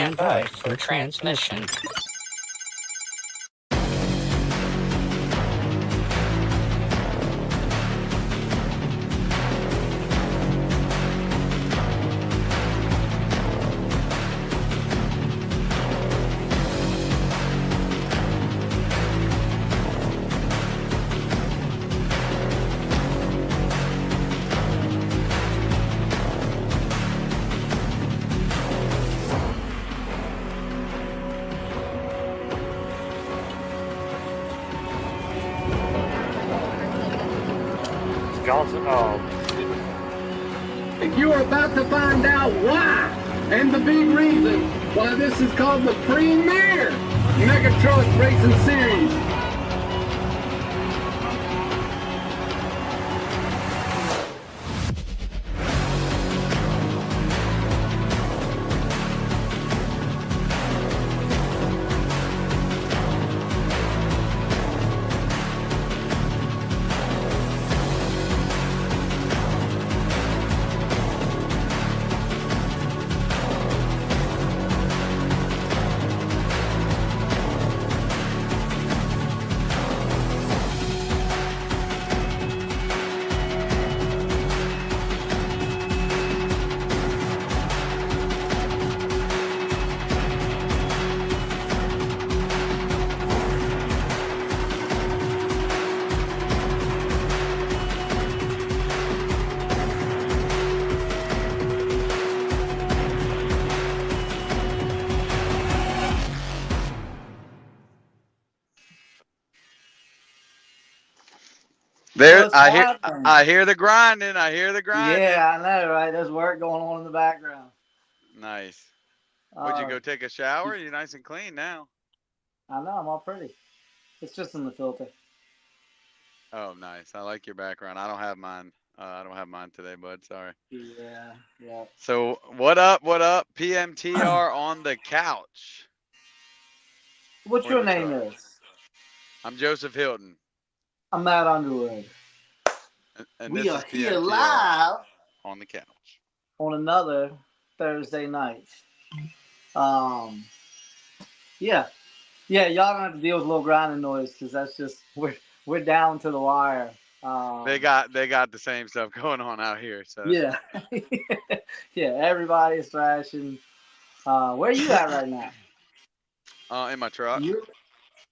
stand by for transmission. Johnson, You are about to find out why and the big reason why this is called the premier Mega Truck Racing Series. There, What's I happening? hear the grinding. I hear the grinding. Yeah, I know, right? There's work going on in the background. Nice. Would you go take a shower? You're nice and clean now. I know, I'm all pretty. It's just in the filter. Oh, nice. I like your background. I don't have mine. I don't have mine today, bud. Sorry. Yeah, yeah. So what up? What up? PMTR on the couch. What's Or in your the name truck. is? I'm Joseph Hilton, I'm Matt Underwood. and We this are is here PMTR live on the couch. on another Thursday night. Um, yeah, yeah. Y'all don't have to deal with a little grinding noise because that's just we're down to the wire. They got the same stuff going on out here. So Yeah, yeah. Everybody's thrashing. Where are you at right now? in my truck.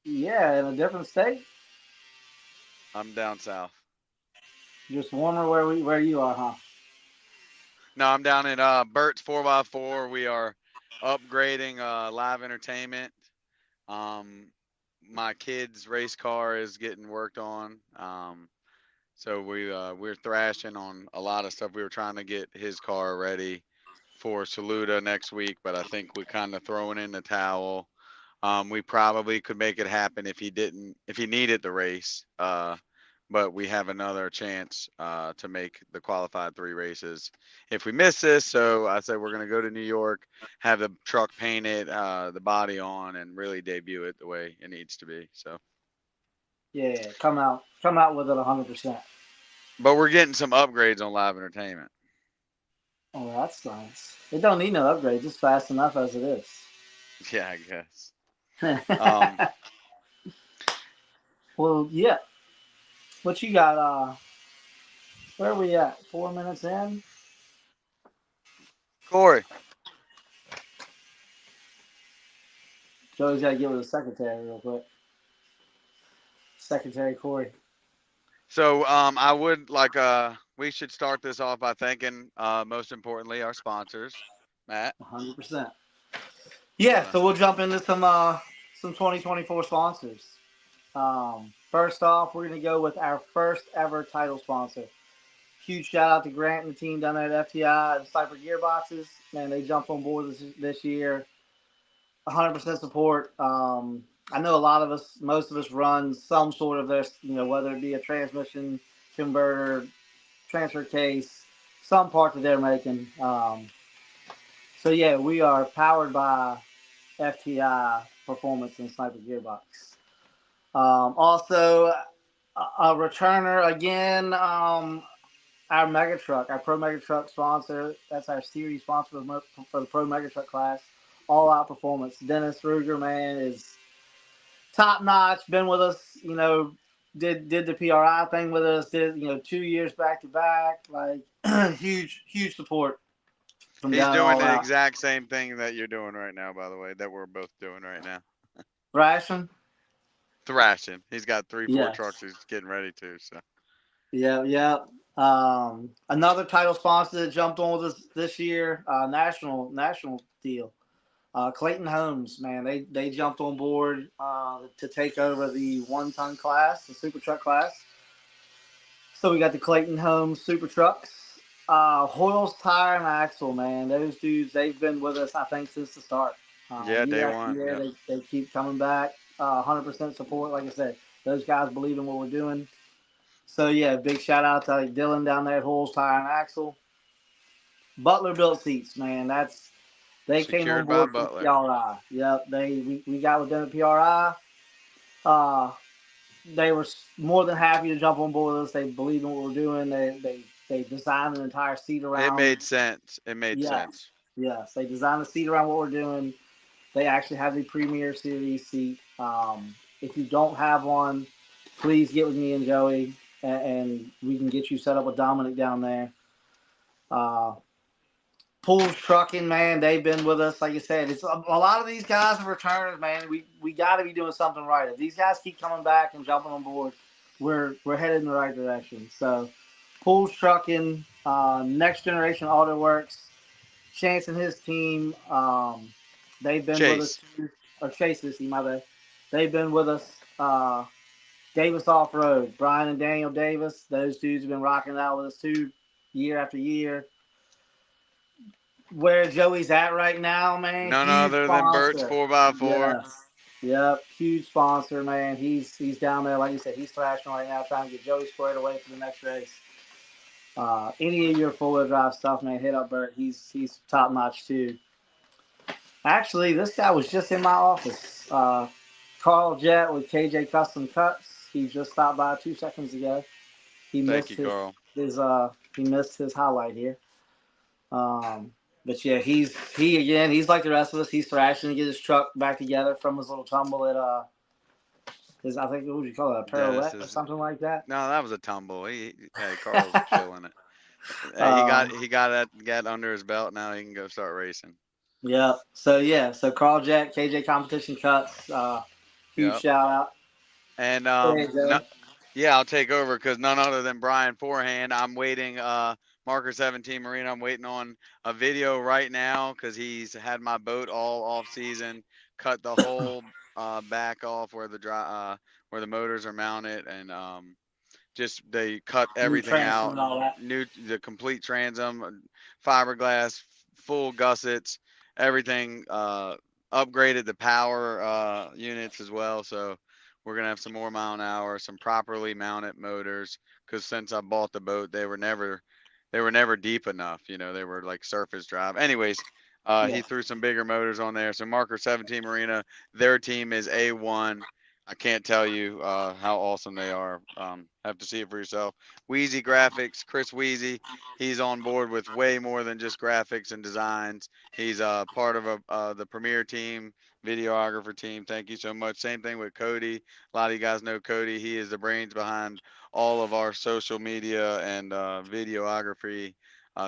Yeah, in a different state. I'm down south. Just warmer where you are, huh? No, I'm down at Burt's 4x4. We are upgrading live entertainment. My kid's race car is getting worked on. So we're thrashing on a lot of stuff. We were trying to get his car ready for Saluda next week, but I think we're kind of throwing in the towel. We probably could make it happen if he needed the race. But we have another chance to make the qualified 3 races if we miss this. So I said we're going to go to New York, have the truck painted, the body on, and really debut it the way it needs to be. So Yeah, come out with it 100%. but we're getting some upgrades on live entertainment. Oh, that's nice. It don't need no upgrades. It's fast enough as it is. Yeah, I guess. Well, yeah. What you got? Where are we at? 4 minutes in. Corey. Joey's got to get with the secretary real quick. Secretary Corey. So I would like we should start this off by thanking most importantly our sponsors, Matt. 100%. Yeah, so we'll jump into some 2024 sponsors. First off, we're gonna go with our first ever title sponsor. Huge shout out to Grant and the team down there at FTI and Cypher Gearboxes. Man, they jumped on board this year. 100% support. I know a lot of us, most of us run some sort of this, whether it be a transmission, converter, transfer case, some part that they're making. So yeah, we are powered by FTI Performance and Sniper Gearbox. Also, a returner again, our Mega Truck, our Pro Mega Truck sponsor. That's our series sponsor for the Pro Mega Truck class. all out performance. Dennis Ruger, man, is top notch. Been with us, did the PRI thing with us. Did 2 years back to back. Like huge support from He's down doing all the out. exact same thing that you're doing right now, by the way, that we're both doing right now. Ration. Thrashing. He's got 3, 4 trucks Yes. he's getting ready to. So Yeah. Another title sponsor that jumped on with us this year, national deal. Clayton Homes, man, they jumped on board to take over the 1 ton class, the super truck class. So we got the Clayton Homes super trucks. Hoyle's Tire and Axle, man, those dudes, they've been with us, I think, since the start. yeah, day Year after one. year, Yep. they keep coming back. 100% support. Like I said, those guys believe in what we're doing. So yeah, big shout out to Dylan down there at Hoyle's Tire and Axle. Butler Built Seats, man, they came on Secured by board from Butler. PRI. Yep, we got with them at PRI. Uh, they were more than happy to jump on board with us. They believe in what we're doing. They designed an entire seat It around. made sense. It made Yes, sense. yes, they designed a seat around what we're doing. They actually have the Premier Series seat. If you don't have one, please get with me and Joey, and we can get you set up with Dominic down there. Uh, Pools Trucking, man, they've been with us. Like I said, it's a lot of these guys are returners, man. We got to be doing something right. If these guys keep coming back and jumping on board, we're headed in the right direction. So, Pools Trucking, Next Generation Auto Works, Chance and his team, they've been with us Chase. too. Or Chase this my bad. They've been with us. Davis Off Road, Brian and Daniel Davis, those dudes have been rocking out with us too, year after year. Where Joey's at right now, man. None Huge other than Bert's sponsor. 4x4. Yes. Yep. Huge sponsor, man. He's down there, like you said, he's thrashing right now, trying to get Joey squared away for the next race. Any of your four wheel drive stuff, man, hit up Bert. He's top notch too. Actually, this guy was just in my office. Carl Jett with KJ Custom Cuts. He just stopped by 2 seconds ago. He Thank missed you, his Carl. his he missed his highlight here. Um, but yeah, he's like the rest of us. He's thrashing to get his truck back together from his little tumble at his, I think, what would you call it, a Dennis pirouette or is something like that. no, that was a tumble. Hey, Carl's killing it. Hey, um, he got that got under his belt. Now he can go start racing. so Carl Jack, KJ Competition Cuts, huge Yep. shout out. And There you no, go. yeah, I'll take over because none other than Brian Forehand. I'm waiting. Marker 17 Marina. I'm waiting on a video right now because he's had my boat all off season. Cut the whole back off where the motors are mounted, and just they cut New everything transom out. and all that. New the complete transom, fiberglass, full gussets, everything. Upgraded the power units as well. So we're gonna have some more mile an hour, some properly mounted motors. Because since I bought the boat, they were never deep enough. You know, they were like surface drive. Anyways, Yeah. he threw some bigger motors on there. So Marker 17 Marina, their team is A1. I can't tell you how awesome they are. Have to see it for yourself. Wheezy Graphics, Chris Wheezy, he's on board with way more than just graphics and designs. He's part of the premier team, videographer team. Thank you so much. Same thing with Cody. A lot of you guys know Cody. He is the brains behind all of our social media and videography.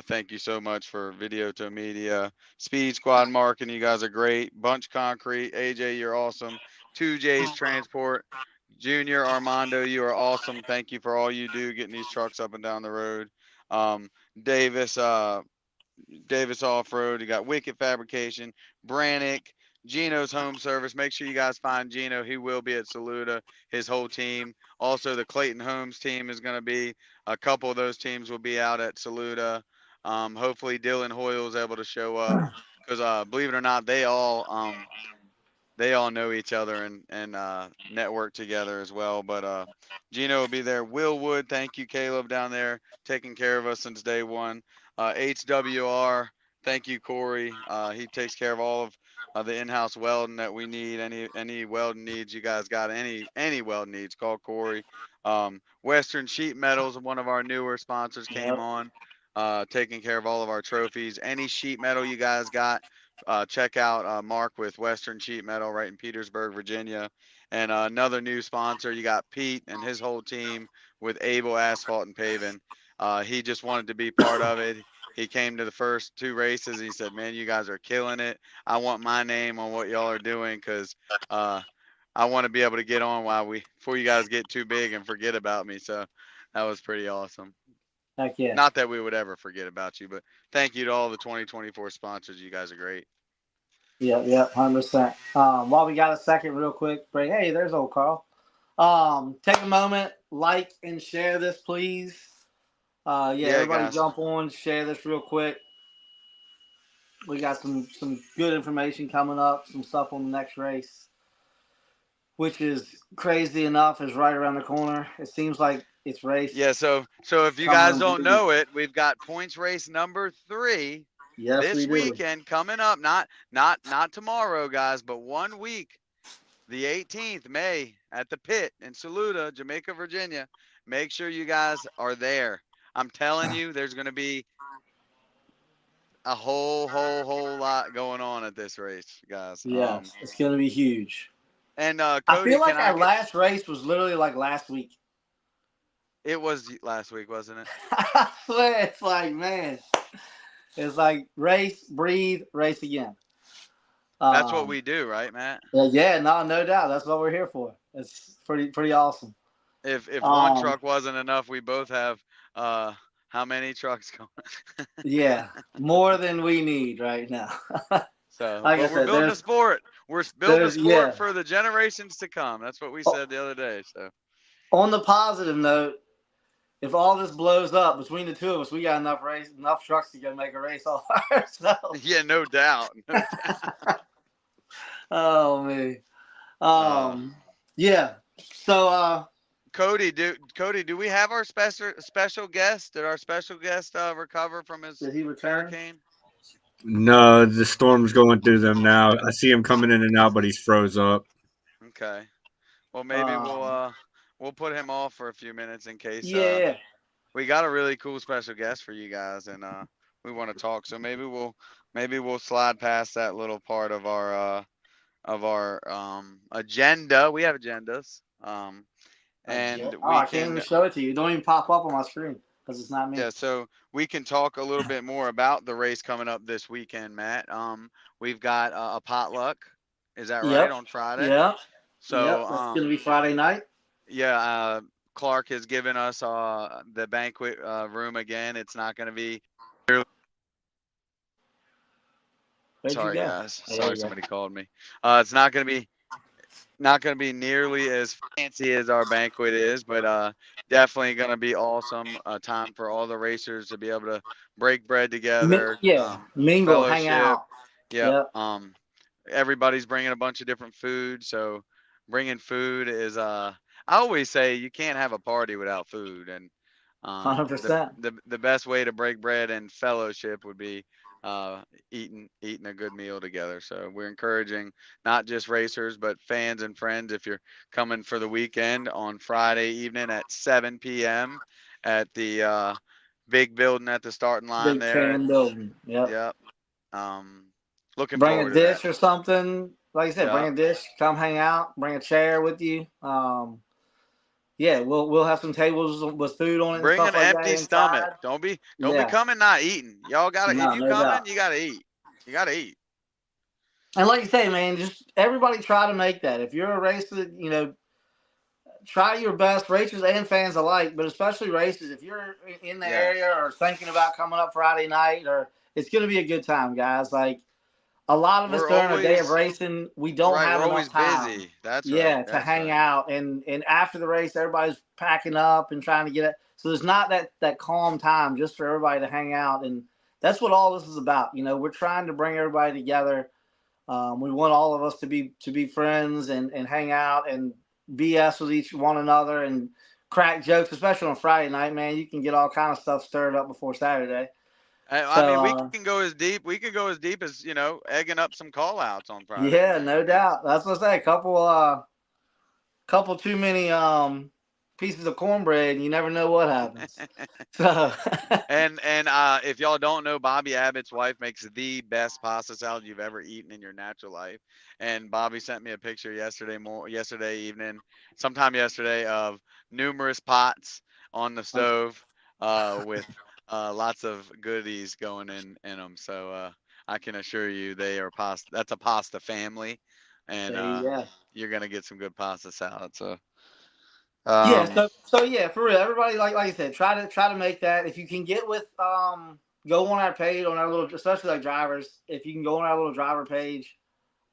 Thank you so much for Video to Media, Speed Squad Marketing. You guys are great. Bunch Concrete, AJ, you're awesome. 2J's Transport, Junior Armando, you are awesome. Thank you for all you do getting these trucks up and down the road. Um, Davis, Davis Off Road. You got Wicked Fabrication, Brannick, Gino's Home Service. Make sure you guys find Gino. He will be at Saluda. His whole team. Also, the Clayton Homes team is going to be. A couple of those teams will be out at Saluda. Hopefully, Dylan Hoyle is able to show up because, believe it or not, they all know each other and network together as well. But Gino will be there. Will Wood, thank you, Caleb, down there taking care of us since day one. HWR, thank you, Corey. He takes care of all of the in-house welding that we need. Any welding needs you guys got, any welding needs, call Corey. Western Sheet Metals, one of our newer sponsors, came Yep. on, taking care of all of our trophies. Any sheet metal you guys got, check out Mark with Western Sheet Metal right in Petersburg, Virginia. And another new sponsor, you got Pete and his whole team with Able Asphalt and Paving. He just wanted to be part of it. He came to the first 2 races. He said, "Man, you guys are killing it. I want my name on what y'all are doing because I want to be able to get on before you guys get too big and forget about me." So that was pretty awesome. Heck yeah. Not that we would ever forget about you, but thank you to all the 2024 sponsors. You guys are great. Yeah, 100%. While we got a second, real quick break. Hey, there's old Carl. Take a moment, like and share this, please. Everybody guys. jump on, share this real quick. We got some good information coming up, some stuff on the next race, which is crazy enough is right around the corner. It seems like it's race. Yeah, so if you guys don't know it, we've got points race number 3 this weekend coming up. Not tomorrow, guys, but 1 week, the 18th May at the Pit in Saluda, Jamaica, Virginia. Make sure you guys are there. I'm telling you, there's going to be a whole lot going on at this race, guys. Yes, it's going to be huge. And Cody, I feel like our last race was literally like last week. It was last week, wasn't it? I swear, it's like, man, it's like race, breathe, race again. That's what we do, right, Matt? Yeah, no doubt. That's what we're here for. It's pretty awesome. If one truck wasn't enough, we both have how many trucks going? Yeah, more than we need right now. So, like but we're building a sport. We're building a sport for the generations to come. That's what we said the other day. So, on the positive note, if all this blows up between the two of us, we got enough trucks to go make a race all ourselves. Yeah, no doubt. Oh man. Yeah. So Cody, do we have our special guest? Did our special guest recover from his hurricane? No, the storm's going through them now. I see him coming in and out, but he's froze up. Okay. Well, maybe we'll put him off for a few minutes in case. Yeah. We got a really cool special guest for you guys, and we want to talk. So maybe we'll slide past that little part of our agenda. We have agendas. And I can't even show it to you. Don't even pop up on my screen because it's not me. Yeah, so we can talk a little bit more about the race coming up this weekend, Matt. We've got a potluck. Is that right, on Friday? Yeah. So it's gonna be Friday night. Yeah, Clark has given us the banquet room again. It's not going to be. Sorry, guys. Sorry, somebody called me. It's not going to be nearly as fancy as our banquet is, but definitely going to be awesome. Time for all the racers to be able to break bread together. Mingle, hang out. Yeah. Everybody's bringing a bunch of different food, so bringing food is I always say you can't have a party without food, and 100%. The best way to break bread and fellowship would be eating a good meal together. So we're encouraging not just racers, but fans and friends. If you're coming for the weekend on Friday evening at 7 p.m. at the big building at the starting line there. Big building. Yep. Looking bring forward a to dish that. Or something. Like I said, bring a dish, come hang out, bring a chair with you. We'll have some tables with food on it. Bring and stuff an like empty that stomach. Don't be coming not eating. Y'all gotta if you coming, you gotta eat. You gotta eat. And like you say, man, just everybody try to make that. If you're a racer, try your best, racers and fans alike, but especially racers. If you're in the area or thinking about coming up Friday night, it's gonna be a good time, guys. Like a lot of us during a day of racing, we don't have enough time. Busy. That's right. To hang out, and after the race, everybody's packing up and trying to get it. So there's not that calm time just for everybody to hang out, and that's what all this is about. We're trying to bring everybody together. We want all of us to be friends and hang out and BS with one another and crack jokes, especially on Friday night. Man, you can get all kind of stuff stirred up before Saturday. I mean, we can go as deep. We could go as deep as egging up some call outs on Friday. Yeah, no doubt. That's what I say. Couple too many pieces of cornbread, and you never know what happens. So And if y'all don't know, Bobby Abbott's wife makes the best pasta salad you've ever eaten in your natural life. And Bobby sent me a picture yesterday evening, sometime yesterday, of numerous pots on the stove, with lots of goodies going in them. So I can assure you they are pasta. That's a pasta family, and there you go. you're gonna get some good pasta salad. So Yeah, um, so yeah, for real, everybody, like I said, try to make that. If you can get with go on our page, on our little, especially like drivers, if you can go on our little driver page,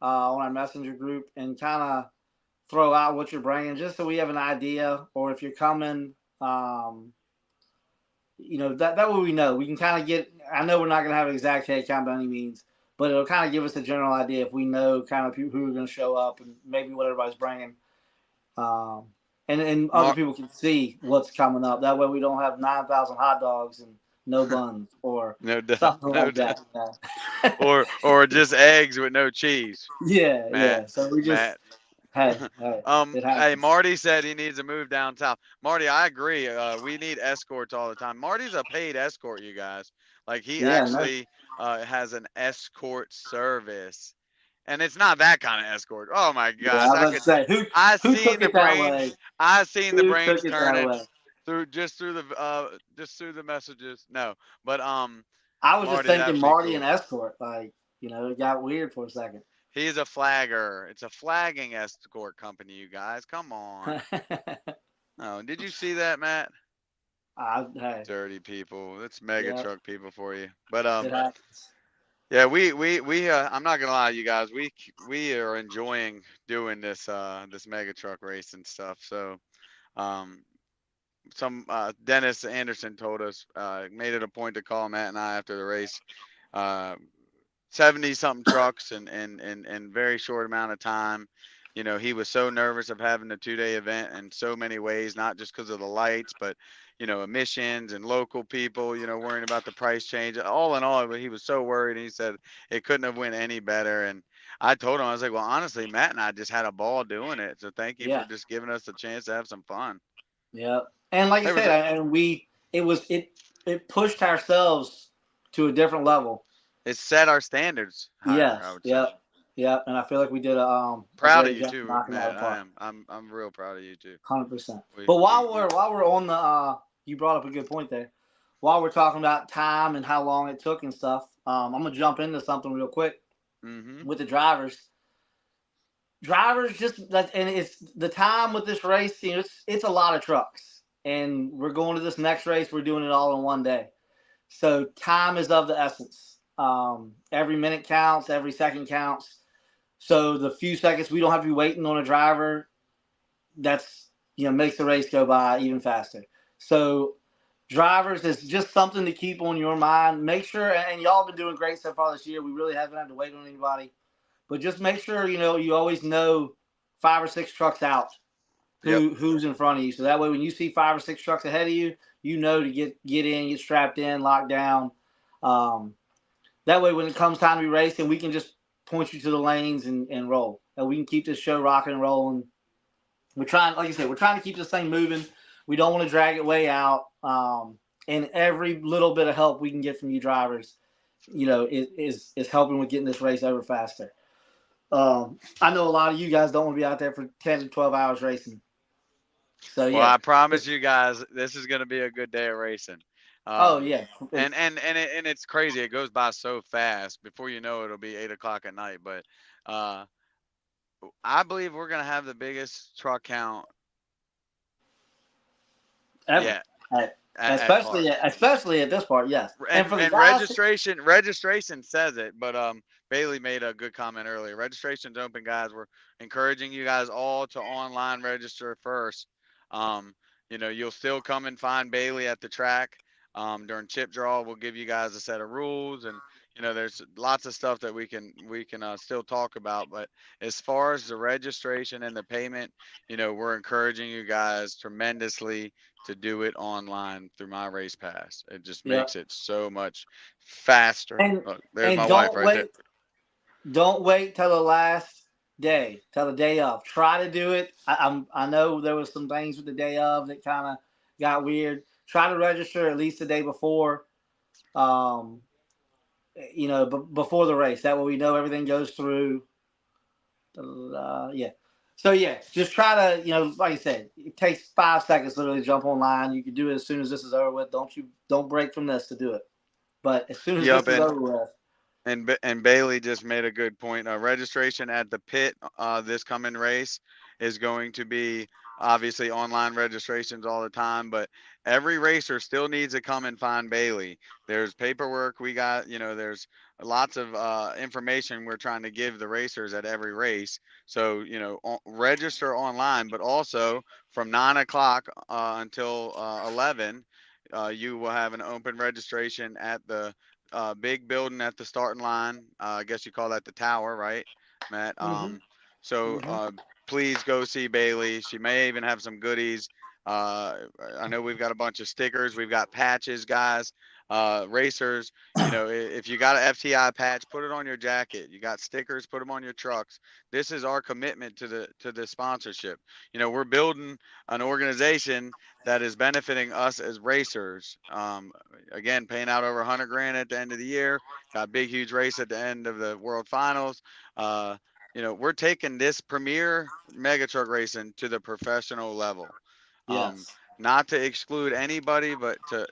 on our messenger group, and kind of throw out what you're bringing, just so we have an idea, or if you're coming, that way we know. We can kind of get. I know we're not going to have an exact head count by any means, but it'll kind of give us a general idea if we know kind of who are going to show up and maybe what everybody's bringing. Um, and other Mar- people can see what's coming up. That way we don't have 9,000 hot dogs and no buns or no doubt, something no like doubt. that. Or just eggs with no cheese. Yeah, Matt, yeah. So we just, Matt. hey, it Hey, happens. Marty said he needs to move down south. Marty, I agree. We need escorts all the time. Marty's a paid escort, you guys. Like he Yeah, no, actually has an escort service, and it's not that kind of escort. Oh my yeah. I gosh, was about to say I who seen took the it that way? brains. I seen the Who brains took it that turning way? through the messages. No, but I was just Marty, thinking that'd be Marty and cool. escort. It got weird for a second. He's a flagger. It's a flagging escort company, you guys. Come on. Oh, did you see that, Matt? Hey, Dirty people. That's mega yeah, truck people for you. But it happens. yeah, we I'm not gonna lie, you guys. We are enjoying doing this mega truck racing stuff. So um, some Dennis Anderson told us, made it a point to call Matt and I after the race. Uh, 70 something trucks in very short amount of time. You know, he was so nervous of having a 2 day event in so many ways, not just because of the lights, but, emissions and local people, worrying about the price change. All in all, he was so worried. He said it couldn't have went any better. And I told him, I was like, well, honestly, Matt and I just had a ball doing it. So thank you for Yeah, just giving us the chance to have some fun. yeah. And like you There was said, a, and it pushed ourselves to a different level. it set our standards higher, I Yes, would say. yep, yep. And I feel like we did a Proud of great you job too, knocking that Matt. I apart. am. I'm real proud of you too. 100%. We But we while we. we're on the, you brought up a good point there. While we're talking about time and how long it took and stuff, I'm gonna jump into something real quick Mhm. with the drivers. Drivers just that, and it's the time with this race. It's a lot of trucks, and we're going to this next race. We're doing it all in one day, so time is of the essence. Every minute counts, every second counts. So the few seconds we don't have to be waiting on a driver, that's makes the race go by even faster. So drivers is just something to keep on your mind. Make sure, and y'all have been doing great so far this year. We really haven't had to wait on anybody, but just make sure you always know 5 or 6 trucks out Yep. who's in front of you. So that way, when you see 5 or 6 trucks ahead of you, you know to get in, get strapped in, locked down. Um, that way, when it comes time to be racing, we can just point you to the lanes and roll. And we can keep this show rocking and rolling. We're trying, like I said, we're trying to keep this thing moving. We don't want to drag it way out. And every little bit of help we can get from you drivers, is helping with getting this race over faster. I know a lot of you guys don't want to be out there for 10 to 12 hours racing. So Well, yeah. I promise you guys, this is gonna be a good day of racing. Oh Um, yeah. and it's crazy. It goes by so fast. Before you know it, it'll be 8 o'clock at night. But uh, I believe we're gonna have the biggest truck count Ever. yet At, at Clark. especially at this part, yes. And for the And guys, registration says it, but Bailey made a good comment earlier. Registration's open, guys. We're encouraging you guys all to online register first. um you'll still come and find Bailey at the track during chip draw. We'll give you guys a set of rules, and there's lots of stuff that we can still talk about. But as far as the registration and the payment, we're encouraging you guys tremendously to do it online through my race pass. It just yeah. makes it so much faster. And Look, there's and my wife right there. don't wait till the last day till the day of. Try to do it. I know there was some things with the day of that kind of got weird. Try to register at least the day before. Um, before the race. That way we know everything goes through. Yeah. So yeah, just try to, like I said, it takes 5 seconds literally to jump online. You can do it as soon as this is over with. Don't break from this to do it. But as soon as this Yep, is over with, and Bailey just made a good point. Registration at the pit this coming race is going to be obviously online registrations all the time, but every racer still needs to come and find Bailey. There's paperwork we got, there's lots of information we're trying to give the racers at every race. So, register online, but also from 9 o'clock until 11, you will have an open registration at the big building at the starting line. I guess you call that the tower, right, Matt? hmm So hmm please go see Bailey. She may even have some goodies. Uh, I know we've got a bunch of stickers. We've got patches, guys. Racers, if you got an FTI patch, put it on your jacket. You got stickers, put them on your trucks. This is our commitment to the sponsorship. We're building an organization that is benefiting us as racers. Again, paying out over 100 grand at the end of the year. Got a big, huge race at the end of the World Finals. Uh, we're taking this premier mega truck racing to the professional level. Um, yes, Not to exclude anybody, but to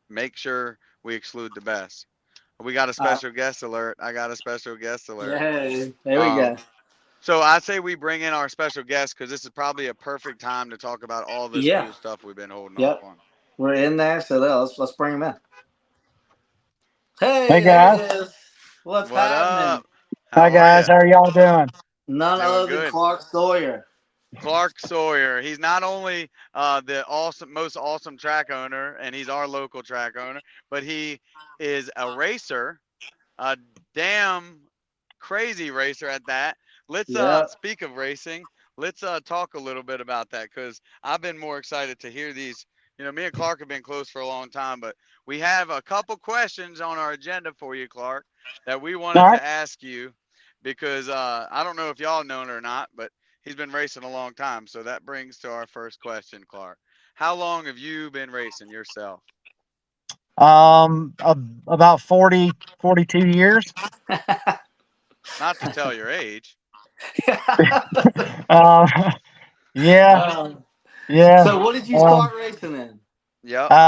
make sure we exclude the best. We got a uh, special guest alert. I got a special guest alert. yeah, there we go. Um, so I say we bring in our special guest because this is probably a perfect time to talk about all this Yeah, cool stuff we've been holding off yep, on. we're in there. So let's bring him in. Hey Hey, there he guys. is. What's What happening? up? Hi How are guys. you? How are y'all doing? None Doing other than good. Clark Sawyer. Clark Sawyer. He's not only the most awesome track owner, and he's our local track owner, but he is a racer, a damn crazy racer at that. Let's Yep. speak of racing. Let's talk a little bit about that because I've been more excited to hear these. Me and Clark have been close for a long time, but we have a couple questions on our agenda for you, Clark, that we All wanted right. to ask you because I don't know if y'all know it or not, but he's been racing a long time. So that brings to our first question, Clark. How long have you been racing yourself? About 40, 42 years. Not to tell your age. Um, yeah, um, yeah. so what did you Um, start racing in? Yep.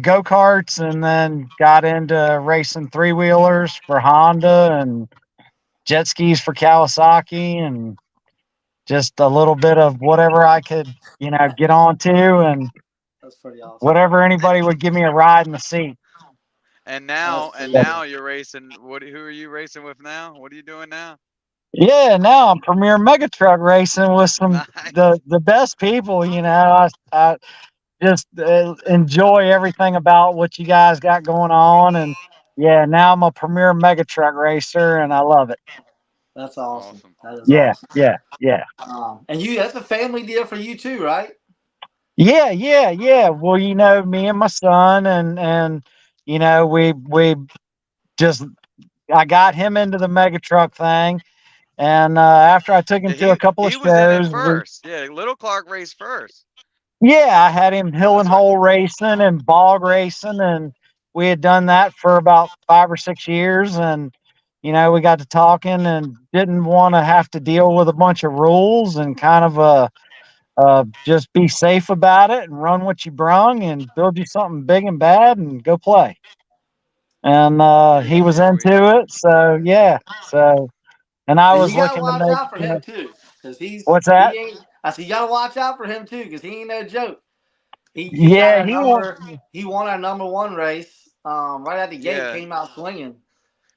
Go karts, and then got into racing three wheelers for Honda and jet skis for Kawasaki, and just a little bit of whatever I could, get onto, and That's pretty awesome. whatever anybody would give me a ride in the seat. And That's now, and pretty So, now cool. you're racing. Who are you racing with now? What are you doing now? yeah, now I'm premier mega truck racing with some Nice. the best people. I just enjoy everything about what you guys got going on, and yeah, now I'm a premier mega truck racer, and I love it. That's awesome. Awesome. That is Yeah, awesome. yeah, yeah, And that's a family deal for you too, right? yeah, yeah, yeah. Well, me and my son, and we just I got him into the mega truck thing, and after I took him Yeah, to a couple of he was in it shows, we first. Yeah, little Clark raced first. yeah, I had him hill and That's right. hole racing and bog racing, and we had done that for about 5 or 6 years. And we got to talking and didn't want to have to deal with a bunch of rules, and kind of just be safe about it and run what you brung and build you something big and bad and go play. And he was Yeah, into it, so yeah. So and I And was you gotta looking to watch make out for him too, because what's he that? ain't. I said you gotta watch out for him too, because he ain't no joke. He got Yeah, our he won't. number. He won our number one race. Right out the gate, yeah. came out swinging.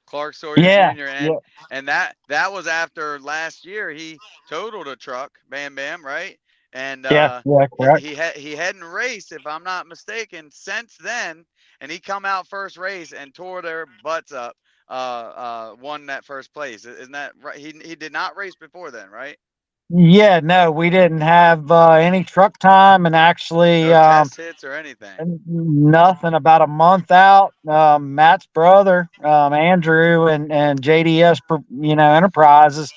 Clark Sawyer Yeah, Jr. yeah, And that was after last year he totaled a truck, Bam Bam, right? And yeah, yeah. Correct. he hadn't raced, if I'm not mistaken, since then. And he come out first race and tore their butts up. Won that first place. Isn't that right? He did not race before then, right? Yeah, no, we didn't have any truck time, and actually, No test hits or anything. nothing. About a month out, Matt's brother, Andrew, and JDS, Enterprises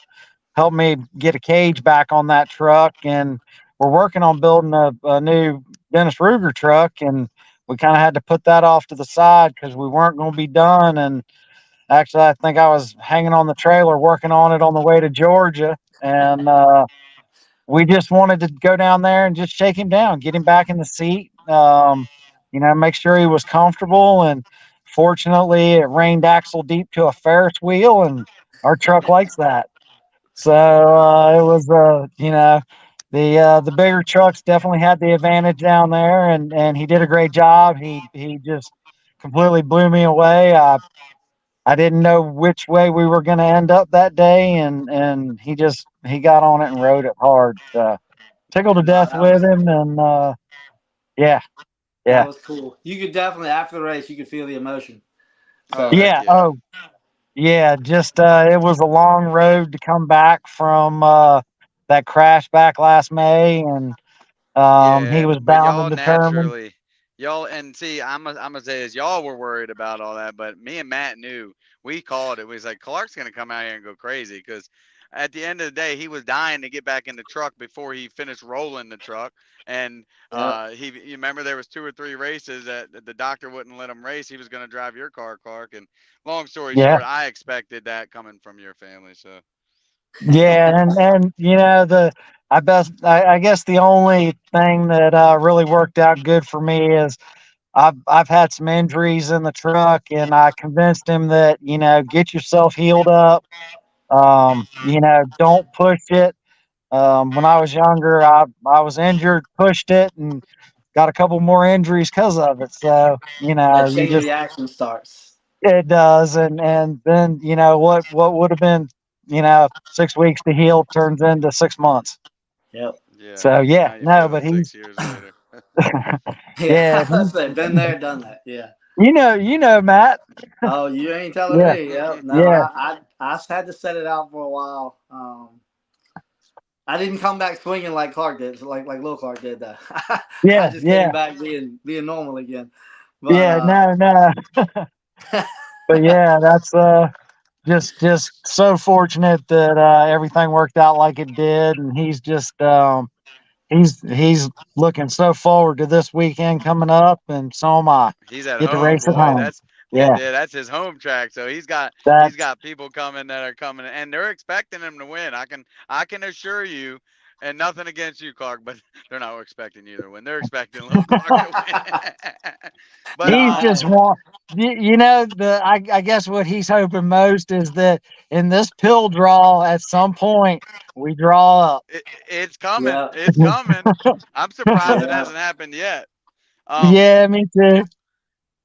helped me get a cage back on that truck, and we're working on building a new Dennis Ruger truck, and we kind of had to put that off to the side because we weren't going to be done. And actually, I think I was hanging on the trailer working on it on the way to Georgia, and we just wanted to go down there and just shake him down, get him back in the seat, make sure he was comfortable. And fortunately, it rained axle deep to a Ferris wheel, and our truck likes that. So it was, the bigger trucks definitely had the advantage down there, and he did a great job. He just completely blew me away. I didn't know which way we were going to end up that day, and he got on it and rode it hard. Tickled to No, death with him, and yeah, that yeah, was cool. You could definitely, after the race, you could feel the emotion. Oh, So, heck yeah. yeah. Oh, yeah. Just it was a long road to come back from that crash back last May, and he Yeah, was but bound y'all and determined. naturally, y'all, and see, I'm gonna say this, y'all were worried about all that, but me and Matt knew. We called it. We was like, Clark's gonna come out here and go crazy because at the end of the day, he was dying to get back in the truck before he finished rolling the truck. And yep. you remember there was 2 or 3 races that the doctor wouldn't let him race. He was gonna drive your car, Clark. And long story Yeah, short, I expected that coming from your family. So yeah, and I guess the only thing that really worked out good for me is I've had some injuries in the truck, and I convinced him that get yourself healed up. Don't push it. When I was younger, I was injured, pushed it, and got a couple more injuries because of it. So That you chain just reaction starts. it does, and then what would have been 6 weeks to heal turns into 6 months. Yep. yeah, So yeah, now you no, feel but it he's 6 years later. Yeah, yeah, I said, been there, done that. Yeah. Matt. Oh, you ain't telling Yeah, me. Yep. No, yeah, I had to set it out for a while. I didn't come back swinging like Clark did, like Lil Clark did. Though. I yeah, just came yeah, back being normal again. But yeah. No, no. But yeah, that's just so fortunate that everything worked out like it did, and he's just he's looking so forward to this weekend coming up, and so am I. He's at Get to home, race at boy. home. That's yeah, Yeah, yeah, that's his home track. So he's that's got people coming that are coming, and they're expecting him to win. I can assure you, and nothing against you, Clark, but they're not expecting you to win. They're expecting Lil Clark to win. But he's just want I guess what he's hoping most is that in this pill draw at some point we draw up. it's coming. yeah, It's coming. I'm surprised it yeah. hasn't happened yet. Um, Yeah, me too.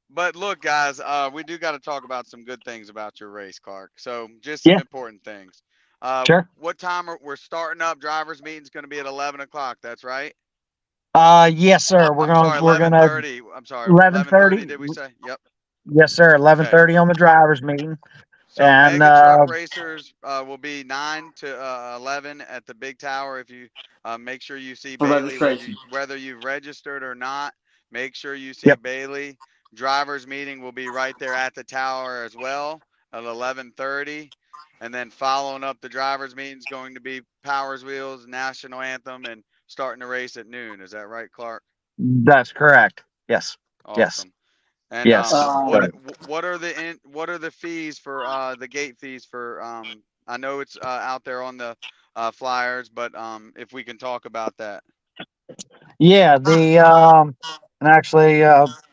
But look, guys, we do got to talk about some good things about your race, Clark. So just some Yeah, important things. sure. What time we're starting up? Drivers meeting's going to be at 11 o'clock. That's right. Yes, sir. I'm sorry, We're gonna 11:30. I'm sorry, 11:30. 11:30. Did we say? Yep. Yes, sir. eleven Okay. thirty on the drivers meeting, So and mega truck racers will be 9 to 11 at the big tower. If you make sure you see For Bailey, registration. whether you've registered or not, make sure you see yep, Bailey. Drivers meeting will be right there at the tower as well at 11:30, and then following up the drivers meeting is going to be Powers Wheels, National Anthem, and starting the race at noon. Is that right, Clark? that's correct. Yes, yes, Awesome. And yes. what So, what are the fees for the gate fees for I know it's out there on the flyers, but if we can talk about that. yeah, and actually,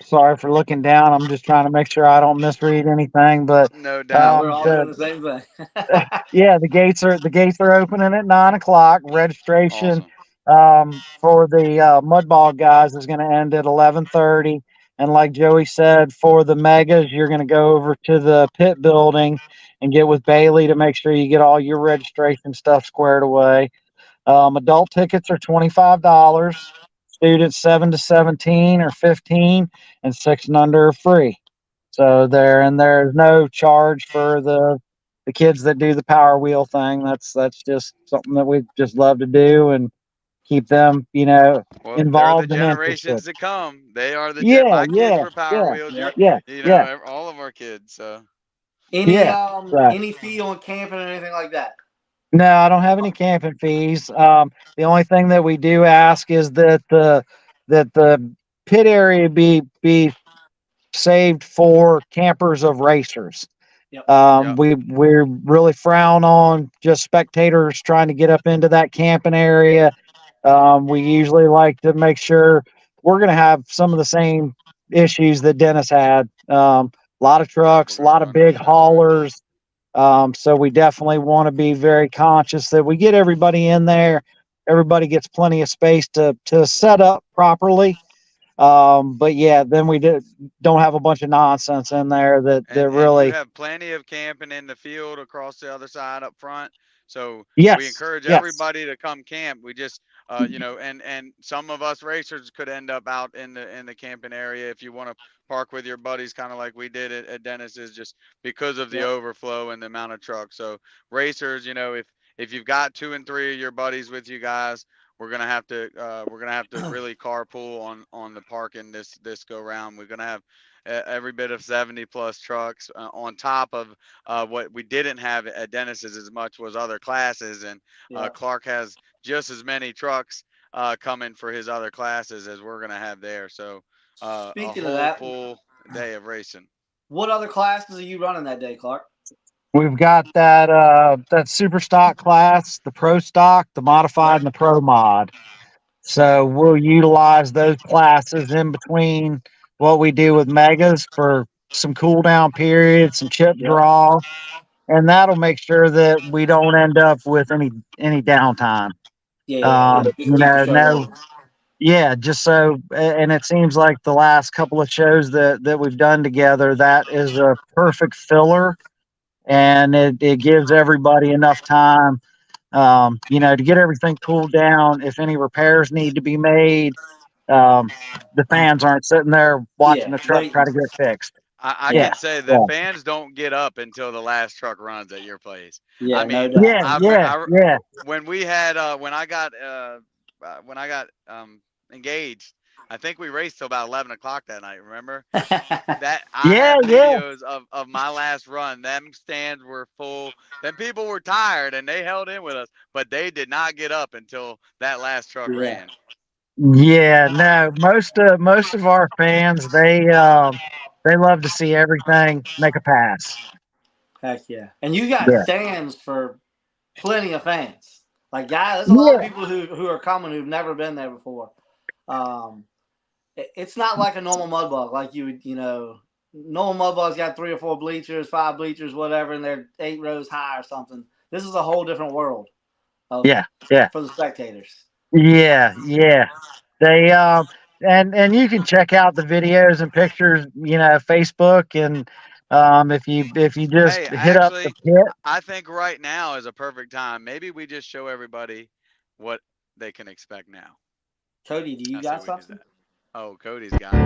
sorry for looking down. I'm just trying to make sure I don't misread anything, but No No, doubt. we're all Yeah. doing the same thing. yeah, the gates are opening at 9 o'clock. Registration Awesome. for the mudball guys is going to end at 11:30. And like Joey said, for the megas, you're going to go over to the pit building and get with Bailey to make sure you get all your registration stuff squared away. Adult tickets are $25. Students 7 to 17 or 15, and 6 and under are free. So there's no charge for the the kids that do the Power Wheel thing. That's just something that we just love to do and keep them, Well, they're the involved and interested. generations to come. They are Yeah, my kids yeah, were Power yeah, Wheels. Yeah. yeah. All of our kids. So Any Yeah. Right. any fee on camping or anything like that? No, I don't have any camping fees. The only thing that we do ask is that the pit area be saved for campers of racers. Yep. Yep. We really frown on just spectators trying to get up into that camping area. We usually like to make sure we're going to have some of the same issues that Dennis had. A lot of trucks, a We're gonna lot of run big into that, right. haulers. So we definitely want to be very conscious that we get everybody in there. Everybody gets plenty of space to set up properly. But yeah, then we don't have a bunch of nonsense in there that And you really. have plenty of camping in the field across the other side up front. So Yes. we encourage Yes. everybody to come camp. We just, and some of us racers could end up out in the camping area if you want to park with your buddies, kind of like we did at Dennis's, just because of the overflow and the amount of trucks. So racers, if you've got 2 and 3 of your buddies with you guys, we're gonna have to really carpool on the parking this go round. We're gonna have every bit of 70 plus trucks on top of what we didn't have at Dennis's as much was other classes, and Clark has just as many trucks coming for his other classes as we're gonna have there. So Speaking a of whole that, full day of racing. what other classes are you running that day, Clark? We've got that super stock class, the pro stock, the modified, and the pro mod. So we'll utilize those classes in between what we do with megas for some cool down periods, some chip draw, and that'll make sure that we don't end up with any downtime. No. Yeah, just so, and it seems like the last couple of shows that we've done together, that is a perfect filler, and it gives everybody enough time, to get everything cooled down. If any repairs need to be made, the fans aren't sitting there watching the truck try to get fixed. I can say the fans don't get up until the last truck runs at your place. Yeah, I mean, no doubt. When we had when I got engaged, I think we raced till about 11 o'clock that night. Remember that? I have videos of my last run. Them stands were full. Then people were tired and they held in with us, but they did not get up until that last truck ran. Yeah, no, most of our fans, they love to see everything make a pass. Heck yeah. And you got stands for plenty of fans. Like, guys, there's a lot of people who are coming who've never been there before. It's not like a normal mud bug. Like normal mud bugs got 3 or 4 bleachers, 5 bleachers, whatever, and they're 8 rows high or something. This is a whole different world. For the spectators. Yeah. They and you can check out the videos and pictures, Facebook, and if you just hit up the pit. I think right now is a perfect time. Maybe we just show everybody what they can expect now. Cody, do you got something? Oh, Cody's got it.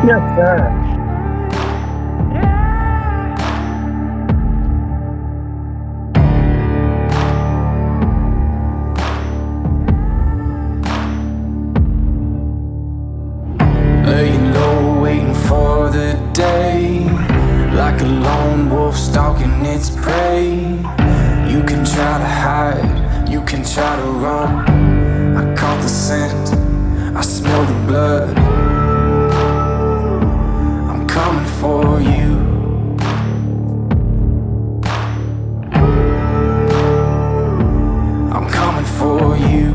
Yes, sir. Laying low, waiting for the day, like a lone wolf stalking its prey. You can try to hide, you can try to run. I caught the scent, I smell the blood. I'm coming for you. I'm coming for you.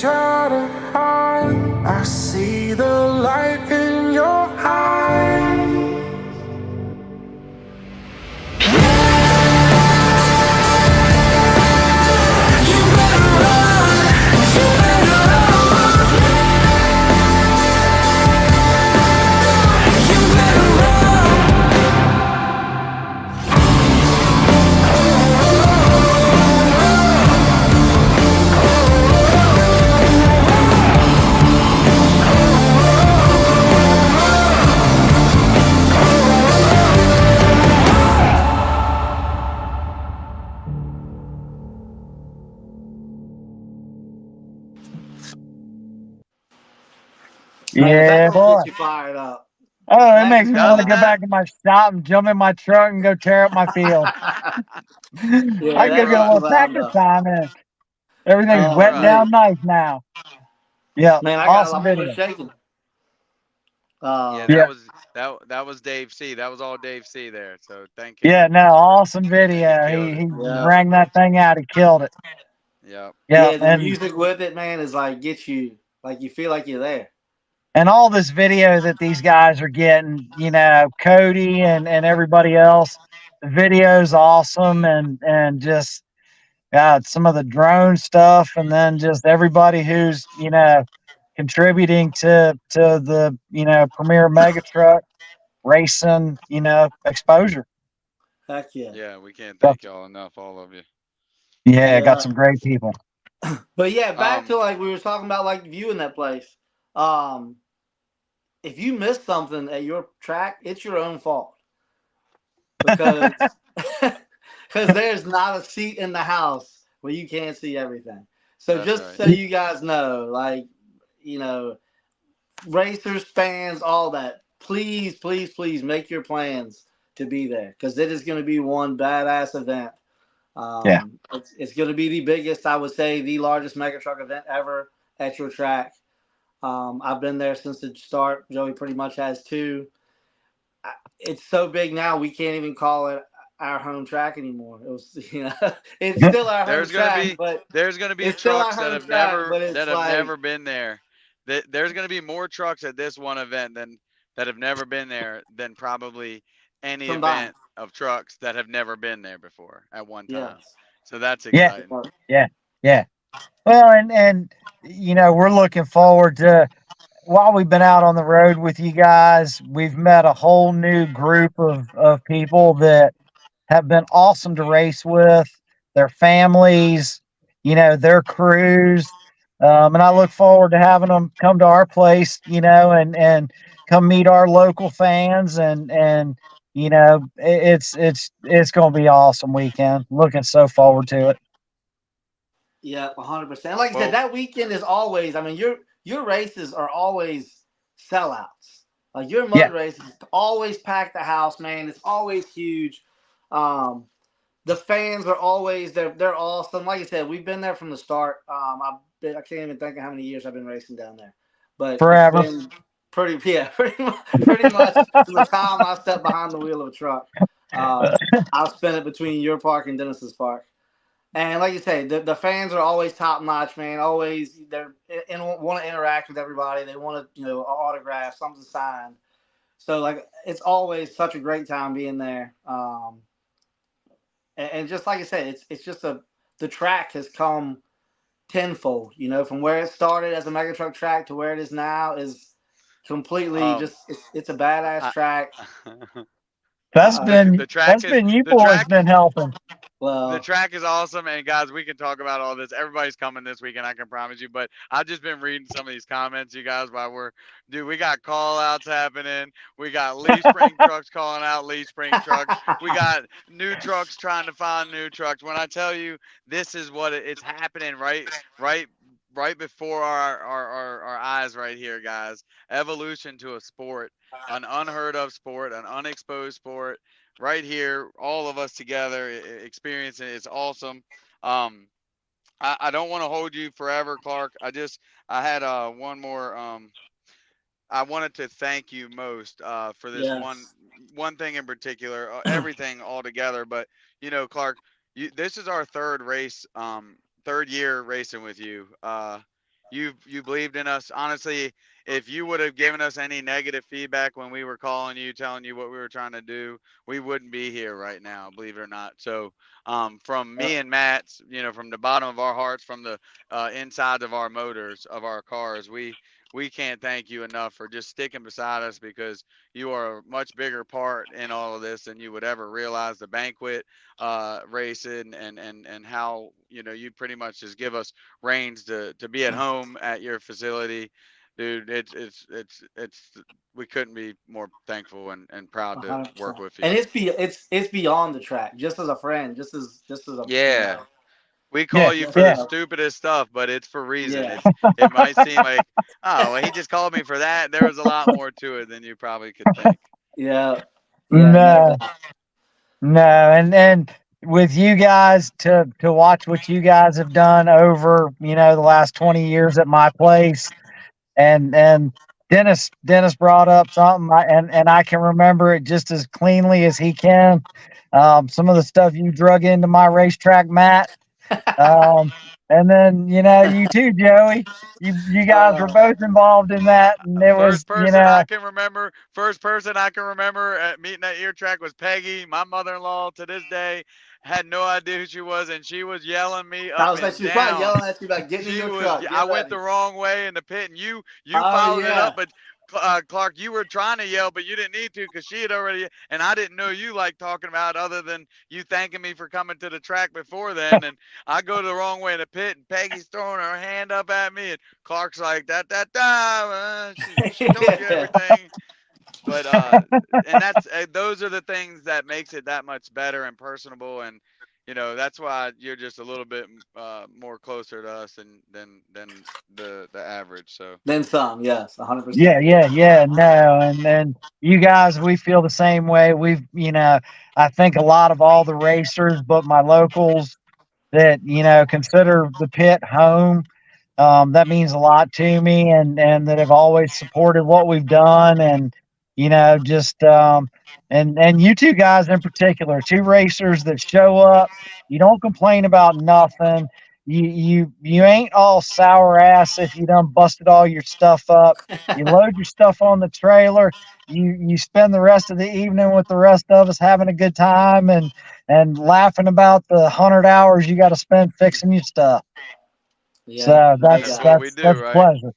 try to hide. I see the light in your eyes. Man, does that Yeah, don't boy. get you fired up? Oh, it That makes gets me you want to Doesn't go fired that? back in my shop and jump in my truck and go tear up my field. up. Yeah, I can go that get a gets you little wound practice up. time in. Everything's Oh, wet Right. down man. nice now. Yeah, Man, awesome I'm almost video. shaking. Yeah, Yeah, that was Dave C. That was all Dave C. there. So thank yeah, him. no, awesome He video. killed it. He Yeah. rang that thing out. He killed it. Yep. Yeah, Yeah, the music with it, man, is like get you like you feel like you're there. and all this video that these guys are getting, Cody and everybody else, the video's awesome, and just some of the drone stuff, and then just everybody who's contributing to the premier mega truck racing exposure. Heck yeah. Yeah, we can't So, thank y'all enough, all of you. yeah, got Yeah. some great people. But yeah, back to Um, like we were talking about like viewing that place. Um, if you miss something at your track, it's your own fault because because there's not a seat in the house where you can't see everything. So that's just right. so you guys know, like you know, racers, fans, all that. Please, please, please make your plans to be there because it is going to be one badass event. Yeah. It's going to be the biggest, I would say, the largest mega truck event ever at your track. I've been there since the start. Joey pretty much has too. It's so big now we can't even call it our home track anymore. It was, it's still our home There's gonna track, be but there's gonna be it's still our trucks home track. But that it's have like never been there. There's gonna be more trucks at this one event than that have never been there than probably any combined. event of trucks that have never been there before at one time. Yes. So that's Yeah, exciting. yeah, yeah. Well, and we're looking forward to, while we've been out on the road with you guys, we've met a whole new group of people that have been awesome to race with, their families, their crews. And I look forward to having them come to our place, and come meet our local fans, and it's going to be an awesome weekend. Looking so forward to it. Yeah, 100%. Like I said, Well, that weekend is always. I mean, your races are always sellouts. Like your Yeah, mud races always pack the house, man. It's always huge. Um, the fans are always they're awesome. Like I said, we've been there from the start. I can't even think of how many years I've been racing down there, but it's forever. been pretty much from the time I stepped behind the wheel of a truck. I've spent it between your park and Dennis's park. And like you say, the fans are always top notch, man. Always they're want to interact with everybody. They want to an autograph, something signed. So like it's always such a great time being there. And just like I said, it's just the track has come tenfold. From where it started as a mega truck track to where it is now is completely um, just it's a badass I, track. That's been the track that's is been you the boys track been helping. the Well, track is awesome, and guys, we can talk about all this. Everybody's coming this weekend, I can promise you. But I've just been reading some of these comments, you guys, while dude, we got call outs happening. We got leaf spring trucks calling out leaf spring trucks. We got new trucks trying to find new trucks. When I tell you this is what it's happening right, right before our eyes right here, guys. Evolution to a sport, an unheard of sport, an unexposed sport right here, all of us together experiencing it. It's awesome. Um, I don't want to hold you forever, Clark. I had one more. I wanted to thank you most for this yes, one thing in particular, everything all together. But Clark, this is our third race, third year racing with you. you believed in us. Honestly, if you would have given us any negative feedback when we were calling you, telling you what we were trying to do, we wouldn't be here right now, believe it or not. So, from me and Matt's, from the bottom of our hearts, from the insides of our motors of our cars, we can't thank you enough for just sticking beside us, because you are a much bigger part in all of this than you would ever realize. The banquet racing, and how you pretty much just give us reins to be at home at your facility, dude. It's we couldn't be more thankful and proud to work 100%. with you. And it's beyond the track. Just as a friend, just as a Yeah, we Yeah, call you just for the yeah. stupidest stuff, but it's for reason. yeah, It might seem like, oh well, he just called me for that. There was a lot more to it than you probably could think. yeah, yeah. No No, doubt. no, and with you guys to watch what you guys have done over the last 20 years at my place, and Dennis brought up something, and I can remember it just as cleanly as he can. Some of the stuff you drug into my racetrack, Matt. Um, and then you too, Joey. You guys were Uh, both involved in that, and it was First person I can remember at meeting at Ear Track was Peggy, my mother-in-law. To this day, had no idea who she was, and she was yelling me I up was like, and she was probably down. yelling at you about getting in She your was. truck, I get went ready. the wrong way in the pit, and you Oh followed it yeah. up, but Clark, you were trying to yell, but you didn't need to, because she had already, and I didn't know you like talking about other than you thanking me for coming to the track before then. And I go the wrong way in the pit, and Peggy's throwing her hand up at me, and Clark's like, she told you Yeah. everything. But and that's those are the things that makes it that much better and personable. And that's why you're just a little bit more closer to us than the average. So Then some, yes, Yeah, 100%. yeah, yeah. No, and then you guys, we feel the same way. I think a lot of all the racers, but my locals that consider the pit home. That means a lot to me, and that have always supported what we've done, and just and you two guys in particular, two racers that show up. You don't complain about nothing. You ain't all sour ass if you done busted all your stuff up. You load your stuff on the trailer. You spend the rest of the evening with the rest of us having a good time, and laughing about the 100 hours you got to spend fixing your stuff. Yeah, So no that's that's doubt. what we that's do, that's a right? pleasure.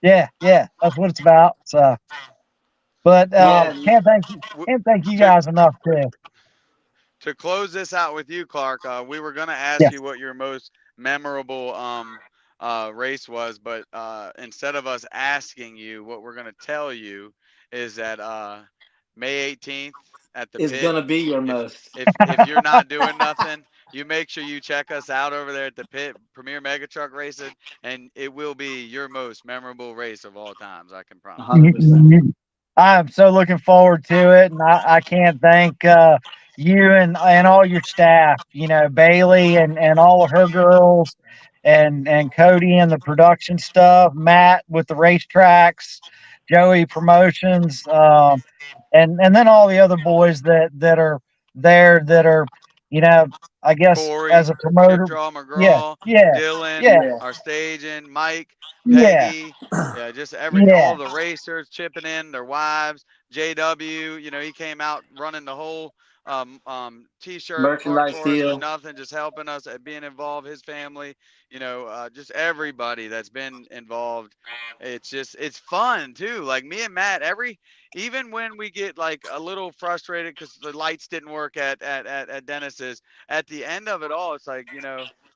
Yeah, yeah, that's what it's about. So, but Well, Yeah, can't thank you to guys enough too. to close this out with you, Clark, we were gonna ask you Yes. what your most memorable race was, but instead of us asking you, what we're gonna tell you is that May 18th at the is pit. gonna be your If most. if you're not doing nothing, you make sure you check us out over there at the pit, Premier Mega Truck Racing, and it will be your most memorable race of all times. I can promise you. 100%. I'm so looking forward to it, and I can't thank you and all your staff. Bailey and all of her girls, and Cody and the production stuff, Matt with the racetracks, Joey promotions, and then all the other boys that are there that are, you know, I guess as Corey, a Chip promoter. Draw Yeah, McGraw, yeah, Dylan, yeah, Yeah. our staging, Mike, yeah, Peggy, yeah, just yeah, all the racers chipping in, their wives, JW, he came out running the whole t-shirt part Merchandise for us for deal. nothing, just helping us at being involved, his family, just everybody that's been involved. It's fun too. Like me and Matt, even when we get like a little frustrated because the lights didn't work at Dennis's, at the end of it all, it's like,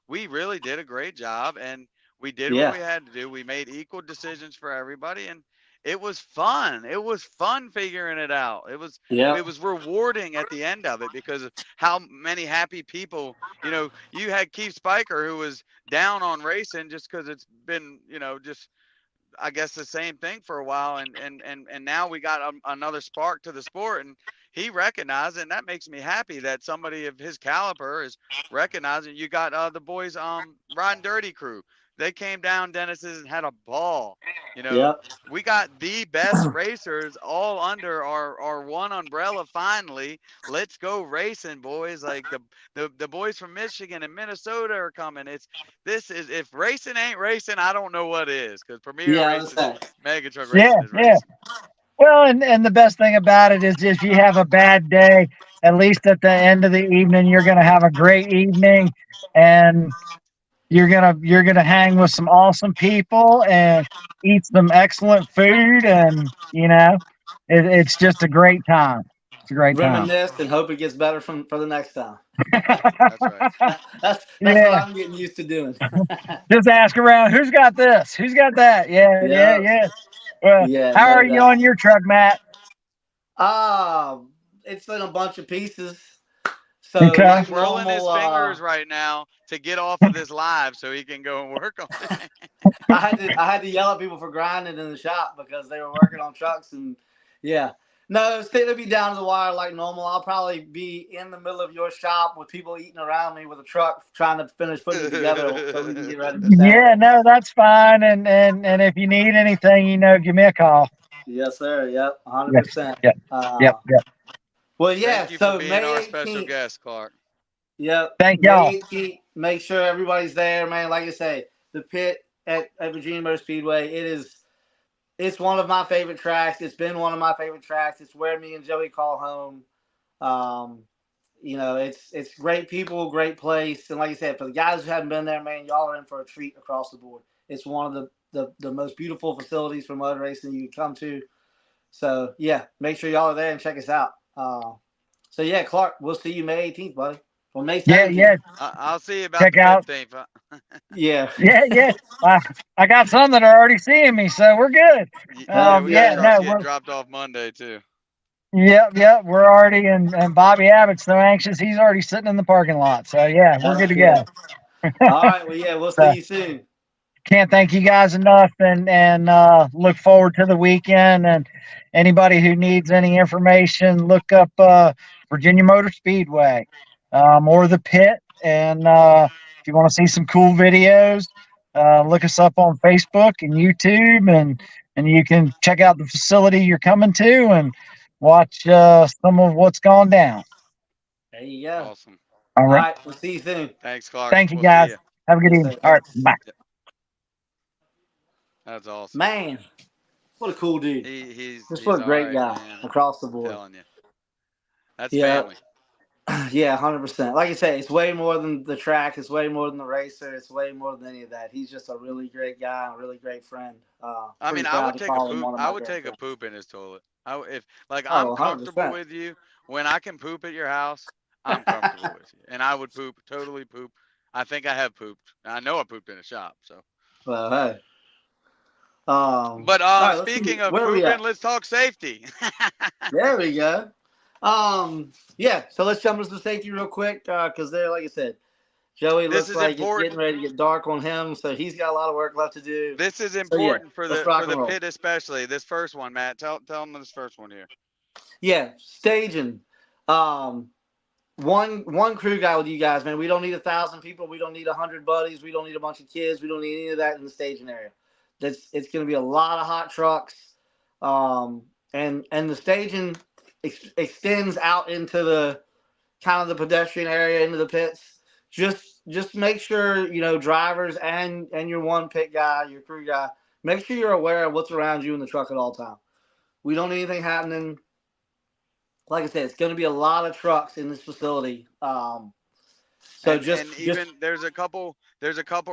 we really did a great job, and we did what Yeah. we had to do. We made equal decisions for everybody, and it was fun. It was fun figuring it out. It Yep. was rewarding at the end of it because of how many happy people, you had Keith Spiker, who was down on racing just because it's been, just I guess the same thing for a while, and now we got another spark to the sport, and he recognized it, and that makes me happy that somebody of his caliber is recognizing. You got the boys riding dirty crew. they came down Dennis's and had a ball. You know, Yep. we got the best racers all under our one umbrella finally. Let's go racing, boys. Like the boys from Michigan and Minnesota are coming. If racing ain't racing, I don't know what is, because Premier Yeah, I Racing, understand. Mega Truck Yeah, Racing is yeah. racing. Well, and the best thing about it is if you have a bad day, at least at the end of the evening, you're going to have a great evening, and you're gonna hang with some awesome people and eat some excellent food, and it's just a great time. It's a great time. Reminisce and hope it gets better for the next time. That's right. That's what Yeah, I'm getting used to doing. just ask around who's got this, who's got that. Yeah, yeah, Yeah, yeah. Well, yeah, how no are you on doubt. your truck, Matt? It's in a bunch of pieces. So He's Okay. like twirling his normal, fingers right now to get off of this live so he can go and work on it. I had to yell at people for grinding in the shop because they were working on trucks, and yeah. No, it'll be down to the wire like normal. I'll probably be in the middle of your shop with people eating around me with a truck trying to finish putting it together so we can get ready for Yeah, Saturday. no, that's fine. And if you need anything, give me a call. Yes, sir. Yep, Yep, 100%. yep, yep, yep. Well, yeah. Thank you for So being our May special 18th. guest, Clark. Yep, Thank y'all. May 18th. Make sure everybody's there, man. Like I say, the pit at Virginia Motor Speedway. It's one of my favorite tracks. It's been one of my favorite tracks. It's where me and Joey call home. Um, it's great people, great place, and like I said, for the guys who haven't been there, man, y'all are in for a treat across the board. It's one of the most beautiful facilities for motor racing you can come to. So yeah, make sure y'all are there and check us out. So yeah, Clark, we'll see you May 18th, buddy. Well, May Yeah, 17th. yeah. I'll see you about Check the out. 15th. Yeah. Yeah, yeah. I got some that are already seeing me, so we're good. Yeah, we got Yeah, Okay. trucks no, getting dropped off Monday too. yep. We're already, and Bobby Abbott's so anxious. He's already sitting in the parking lot. So yeah, we're good Heck to yeah. go. All right. Well, yeah, we'll see So you soon. can't thank you guys enough, and look forward to the weekend. And anybody who needs any information, look up Virginia Motor Speedway, or the pit. And if you want to see some cool videos, look us up on Facebook and YouTube, and you can check out the facility you're coming to and watch some of what's gone down. There you go. Awesome. All All right. right. We'll see you soon. Thanks, Clark. Thank you, We'll see guys. you. Have a good Yes, evening. sir. All right. Thanks. Bye. That's awesome. Man, what a cool dude. He's Just what a all great right, guy man. across the I'm board. telling you. That's Yeah. family. Yeah, 100%. Like I say, it's way more than the track. It's way more than the racer. It's way more than any of that. He's just a really great guy, a really great friend. I Pretty mean, I proud would to take a call him poop. one of I my would great take a friends. poop in his toilet. If like I'm Oh, comfortable 100%. with you, when I can poop at your house, I'm comfortable with you. And I would totally poop. I think I have pooped. I know I pooped in a shop. So, Well, hey. but All right, let's see. speaking of Where are we pooping, at? let's talk safety. There we go. Yeah, so let's jump into the safety real quick because there, like I said, Joey This looks is like it's getting important. ready to get dark on him, so he's got a lot of work left to do. This is So yeah, important for let's rock the and roll. pit, especially this first one, Matt. Tell them this first one here. Yeah, staging. One crew guy with you guys, man. We don't need 1,000 people. We don't need 100 buddies. We don't need a bunch of kids. We don't need any of that in the staging area. It's going to be a lot of hot trucks, and the staging extends out into the kind of the pedestrian area into the pits. Just make sure drivers and your one pit guy, your crew guy, make sure you're aware of what's around you in the truck at all times. We don't need anything happening. Like I said, it's going to be a lot of trucks in this facility. So and even there's a couple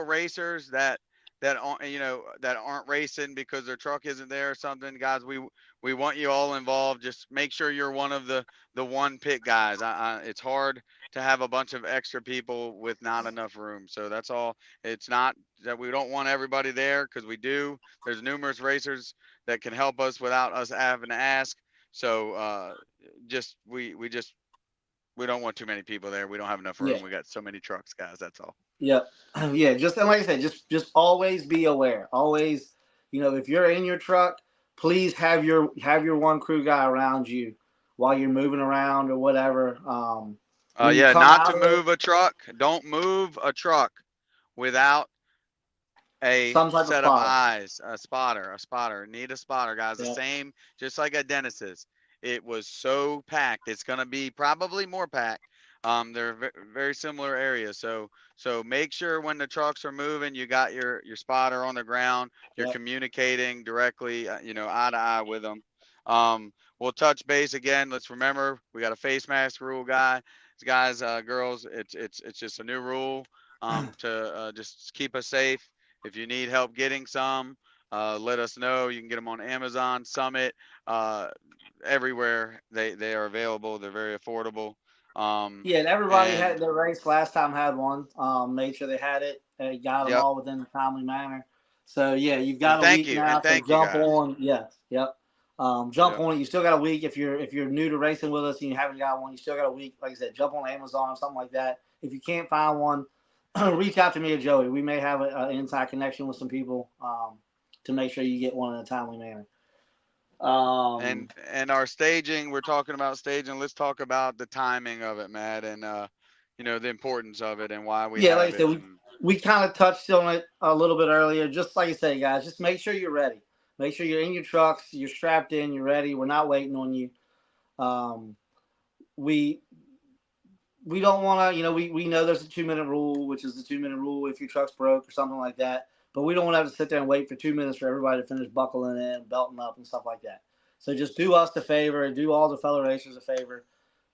racers that aren't racing because their truck isn't there or something. Guys, we want you all involved. Just make sure you're one of the one pit guys. It's hard to have a bunch of extra people with not enough room. So that's all. It's not that we don't want everybody there, because we do. There's numerous racers that can help us without us having to ask. So we don't want too many people there. We don't have enough room. yeah, We got so many trucks, guys. That's all. yeah, yeah. Just and like I said, just always be aware. Always, if you're in your truck, please have your one crew guy around you while you're moving around or whatever. Yeah, not to move a truck. Don't move a truck without A some type of set of spotter. eyes, a spotter. Need a spotter, guys. The Yeah. same, just like at Dennis's. It was so packed. It's gonna be probably more packed. They're very similar areas. So make sure when the trucks are moving, you got your spotter on the ground. You're Yep. communicating directly, eye to eye with them. We'll touch base again. Let's remember we got a face mask rule, guys, girls. It's just a new rule to just keep us safe. If you need help getting some, let us know. You can get them on Amazon, Summit, everywhere. They are available. They're very affordable. Yeah, and everybody And had their race last time had one. Made sure they had it. Got them yep. all within a timely manner. So yeah, you've got And a week now. So thank you jump guys. on. Yes. Yep. Jump Yep. on it. You still got a week if you're new to racing with us and you haven't got one. You still got a week. Like I said, jump on Amazon or something like that. If you can't find one, reach out to me or Joey. We may have an inside connection with some people to make sure you get one in a timely manner. And our staging, we're talking about staging. Let's talk about the timing of it, Matt, and the importance of it and why we Yeah, like have I it. said, we kind of touched on it a little bit earlier. Just like I said, guys, just make sure you're ready. Make sure you're in your trucks, you're strapped in, you're ready. We're not waiting on you. We don't want to, we know there's a 2-minute rule, which is the 2-minute rule if your truck's broke or something like that. But we don't want to have to sit there and wait for 2 minutes for everybody to finish buckling in, belting up, and stuff like that. So just do us a favor, do all the fellow racers a favor.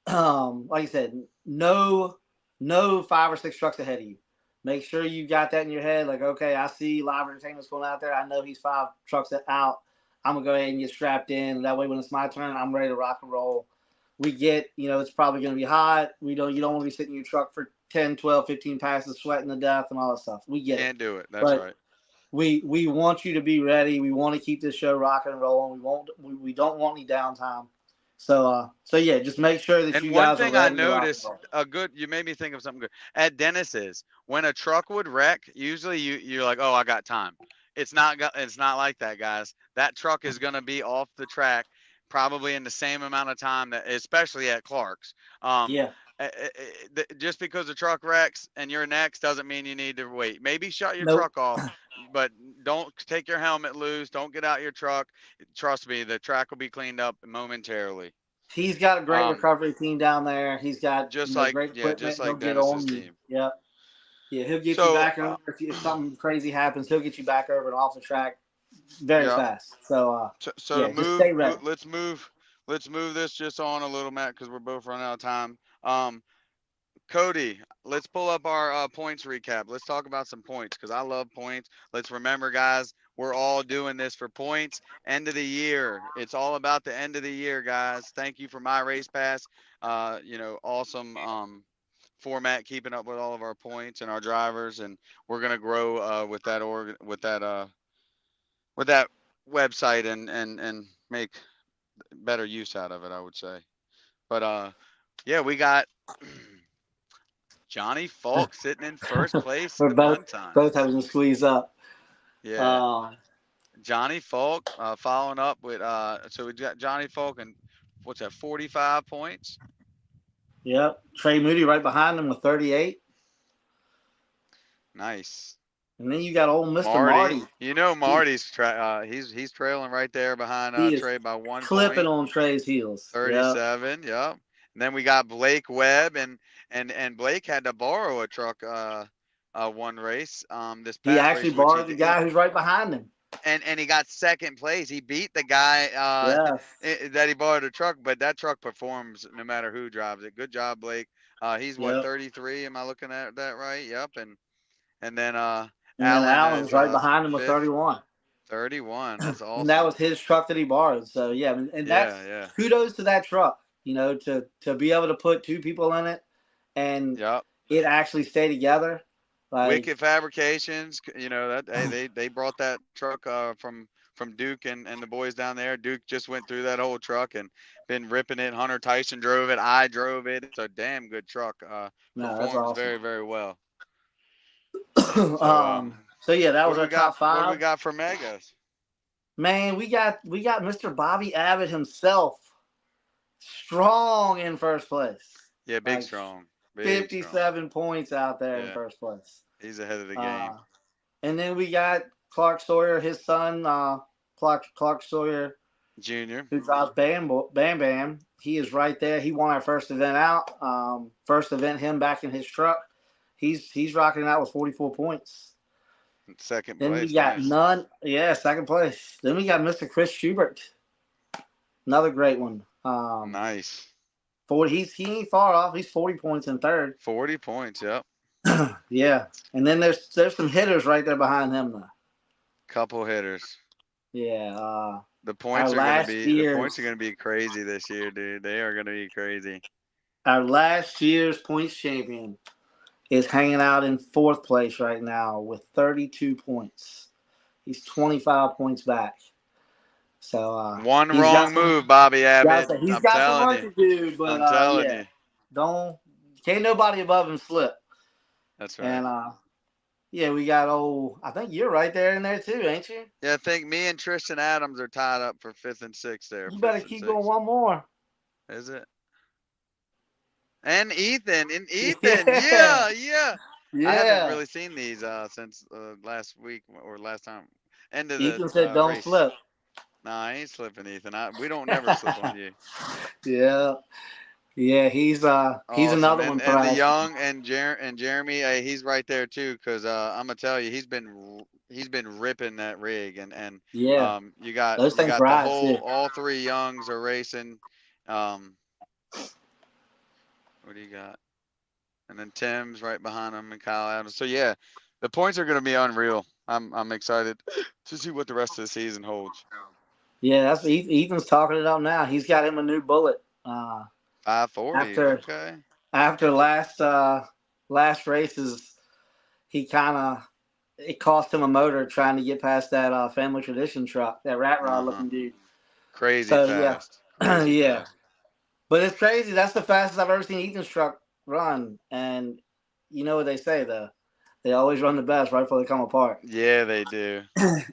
Like I said, no 5 or 6 trucks ahead of you. Make sure you got that in your head. Like, okay, I see Live Entertainment's going out there. I know he's 5 trucks out. I'm gonna go ahead and get strapped in. That way, when it's my turn, I'm ready to rock and roll. We get, it's probably gonna be hot. You don't want to be sitting in your truck for 10, 12, 15 passes, sweating to death and all that stuff. We get Can't do it. That's but right. We want you to be ready. We want to keep this show rocking and rolling. We don't want any downtime. So yeah, just make sure that And you one guys are thing I ready to rock and noticed, roll. you made me think of something good. At Dennis's, when a truck would wreck, usually you're like, oh, I got time. It's not like that, guys. That truck is gonna be off the track probably in the same amount of time that, especially at Clark's. Yeah. Just because the truck wrecks and you're next doesn't mean you need to wait. Maybe shut your Nope. truck off, but don't take your helmet loose. Don't get out your truck. Trust me, the track will be cleaned up momentarily. He's got a great recovery team down there. He's got great equipment. Just He'll like get Dennis's on you. team. Yep. Yeah, he'll get you So back over. If something crazy happens, he'll get you back over and off the track very yeah. fast. So So yeah, to just move, stay ready. let's move this just on a little, Matt, because we're both running out of time. Cody, let's pull up our points recap. Let's talk about some points because I love points. Let's remember, guys, we're all doing this for points. End of the year. It's all about the end of the year, guys. Thank you for my race pass. Awesome format, keeping up with all of our points and our drivers, and we're gonna grow with that website and make better use out of it, I would say. But yeah, we got Johnny Falk sitting in first place in We're the both fun time. having to squeeze up. Yeah. Johnny Falk following up with so we got Johnny Falk and what's that, 45 points? Yep. Trey Moody right behind him with 38. Nice. And then you got old Mr. Marty. Marty's he's trailing right there behind He is Trey by 1 clipping point. on Trey's heels. 37. Yep. And then we got Blake Webb and Blake had to borrow a truck one race this He past actually race, which borrowed the guy who's right behind him. And he got second place. He beat the guy that he borrowed a truck, but that truck performs no matter who drives it. Good job, Blake. He's what, 33? Am I looking at that right? Yep. And then Alan's right behind him with 31. 31. That's awesome. And that was his truck that he borrowed. So yeah, and that's kudos to that truck. To be able to put 2 people in it and it actually stay together. Wicked Fabrications, they brought that truck from Duke and the boys down there. Duke just went through that whole truck and been ripping it. Hunter Tyson drove it. I drove it. It's a damn good truck. Performs awesome. very, very well. So yeah, that was our top 5. What do we got for megas? Man, we got Mr. Bobby Abbott himself, strong in first place. Yeah, big strong. 57 points out there in first place. He's ahead of the game. And then we got Clark Sawyer, his son, Clark Sawyer, Junior. who drives Bam Bam. He is right there. He won our first event out. First event, him back in his truck. He's rocking it out with 44 points. Second Then place. we got Nice. second place. Then we got Mr. Chris Schubert, another great one. Nice. 40. He ain't far off. He's 40 points in third. 40 points. Yep. Yeah, and then there's some hitters right there behind him though. Couple hitters. Yeah. The points are gonna be year's be crazy this year, dude. They are gonna be crazy. our last year's points champion is hanging out in fourth place right now with 32 points. He's 25 points back. So One wrong move, Bobby Abbott. he's I'm got some telling work you. to do, but I'm telling yeah, you. can't nobody above him slip. That's right. And yeah, we got I think you're right there in there too, ain't you? Yeah, I think me and Tristan Adams are tied up for 5th and 6th there. You better keep going one more. Is it? And Ethan, Yeah. yeah. I haven't really seen these since last week or last time. End of Ethan the said, "Don't race. slip." Nah, I ain't slipping, Ethan. We don't never slip on you. Yeah. He's Awesome. another one. And the young and Jeremy, he's right there too. Cause I'm gonna tell you, he's been ripping that rig, and you got those things the ride whole too. all three youngs are racing. What do you got? And then Tim's right behind him and Kyle Adams. So yeah, the points are gonna be unreal. I'm excited to see what the rest of the season holds. Yeah, that's Ethan's talking it up now. He's got him a new bullet. 540. Okay. After last races, it cost him a motor trying to get past that family tradition truck, that rat rod looking dude. Crazy fast. Yeah. Yeah. But it's crazy. That's the fastest I've ever seen Ethan's truck run. And you know what they say though. They always run the best right before they come apart. Yeah, they do.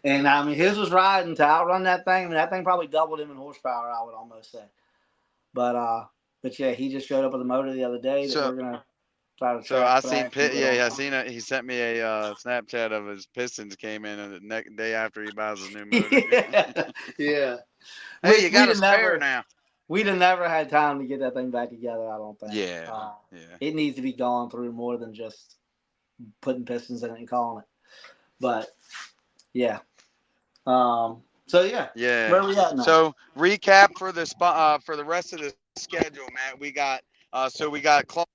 And I mean, his was riding to outrun that thing. I mean, that thing probably doubled him in horsepower, I would almost say. But yeah, he just showed up with a motor the other day that we're gonna try to. So I seen I seen it. He sent me a Snapchat of his pistons came in the next day after he buys his new motor. Yeah. Hey, you got a spare now. We'd have never had time to get that thing back together, I don't think. Yeah. It needs to be gone through more than just putting pistons in it and calling it. But yeah. So yeah. Yeah. Where are we at now? So recap for the spot for the rest of the schedule, Matt. We got Clark.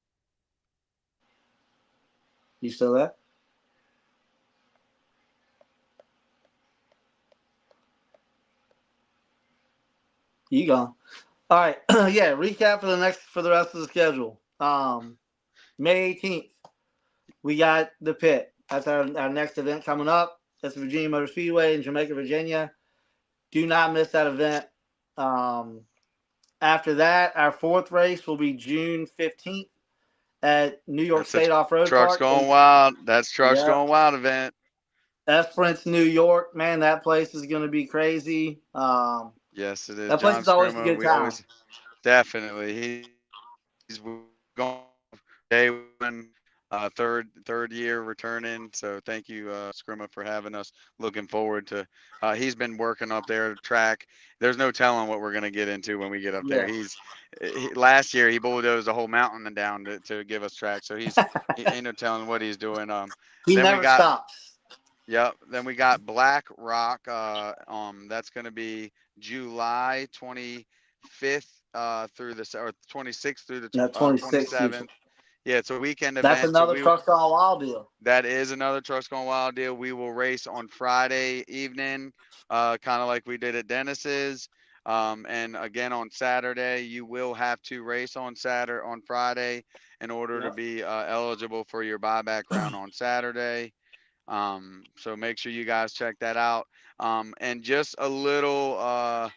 You still there? You gone. All right. Yeah, recap for the rest of the schedule. May 18th, we got the pit. That's our next event coming up. That's Virginia Motor Speedway in Jamaica, Virginia. Do not miss that event. After that, our fourth race will be June 15th at New York State Off-Road Trucks Park. Going Wild. That's Trucks Going Wild event. Esperance, New York. Man, that place is going to be crazy. Yes, it is. That place is always a good time. Definitely. He's going day one, third year returning. So thank you, Scrimma, for having us. Looking forward to. He's been working up there track. There's no telling what we're gonna get into when we get up there. Last year he bulldozed the whole mountain down to give us track. So he ain't no telling what he's doing. He never stops. Yep. Then we got Black Rock. That's gonna be July 25th through the 26th through the 27th. Yeah, it's a weekend event. That's another Trucks Going Wild deal. That is another Trucks Going Wild deal. We will race on Friday evening, kind of like we did at Dennis's. And again on Saturday, you will have to race on Friday in order to be eligible for your buyback round on Saturday. So make sure you guys check that out. And just a little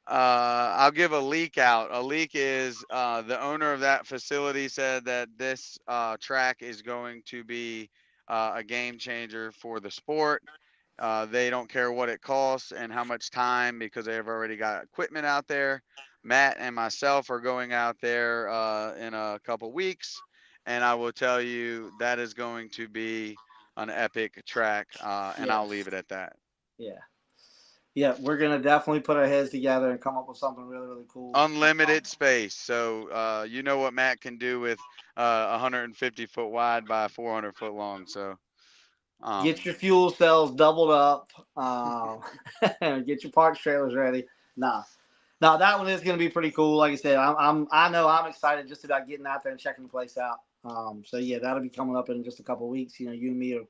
I'll give a leak out. A leak is the owner of that facility said that this track is going to be a game changer for the sport. They don't care what it costs and how much time because they have already got equipment out there. Matt and myself are going out there in a couple weeks, and I will tell you that is going to be an epic track, and I'll leave Yes. it at that. Yeah. Yeah, we're gonna definitely put our heads together and come up with something really, really cool. Unlimited space. So you know what Matt can do with 150-foot wide by 400-foot long. So Get um, your fuel cells doubled up. Um, get your parts trailers ready. Nah, no, that one is going to be pretty cool. Like I said, I know I'm excited just about getting out there and checking the place out. So yeah, that'll be coming up in just a couple of weeks. You know, you and me will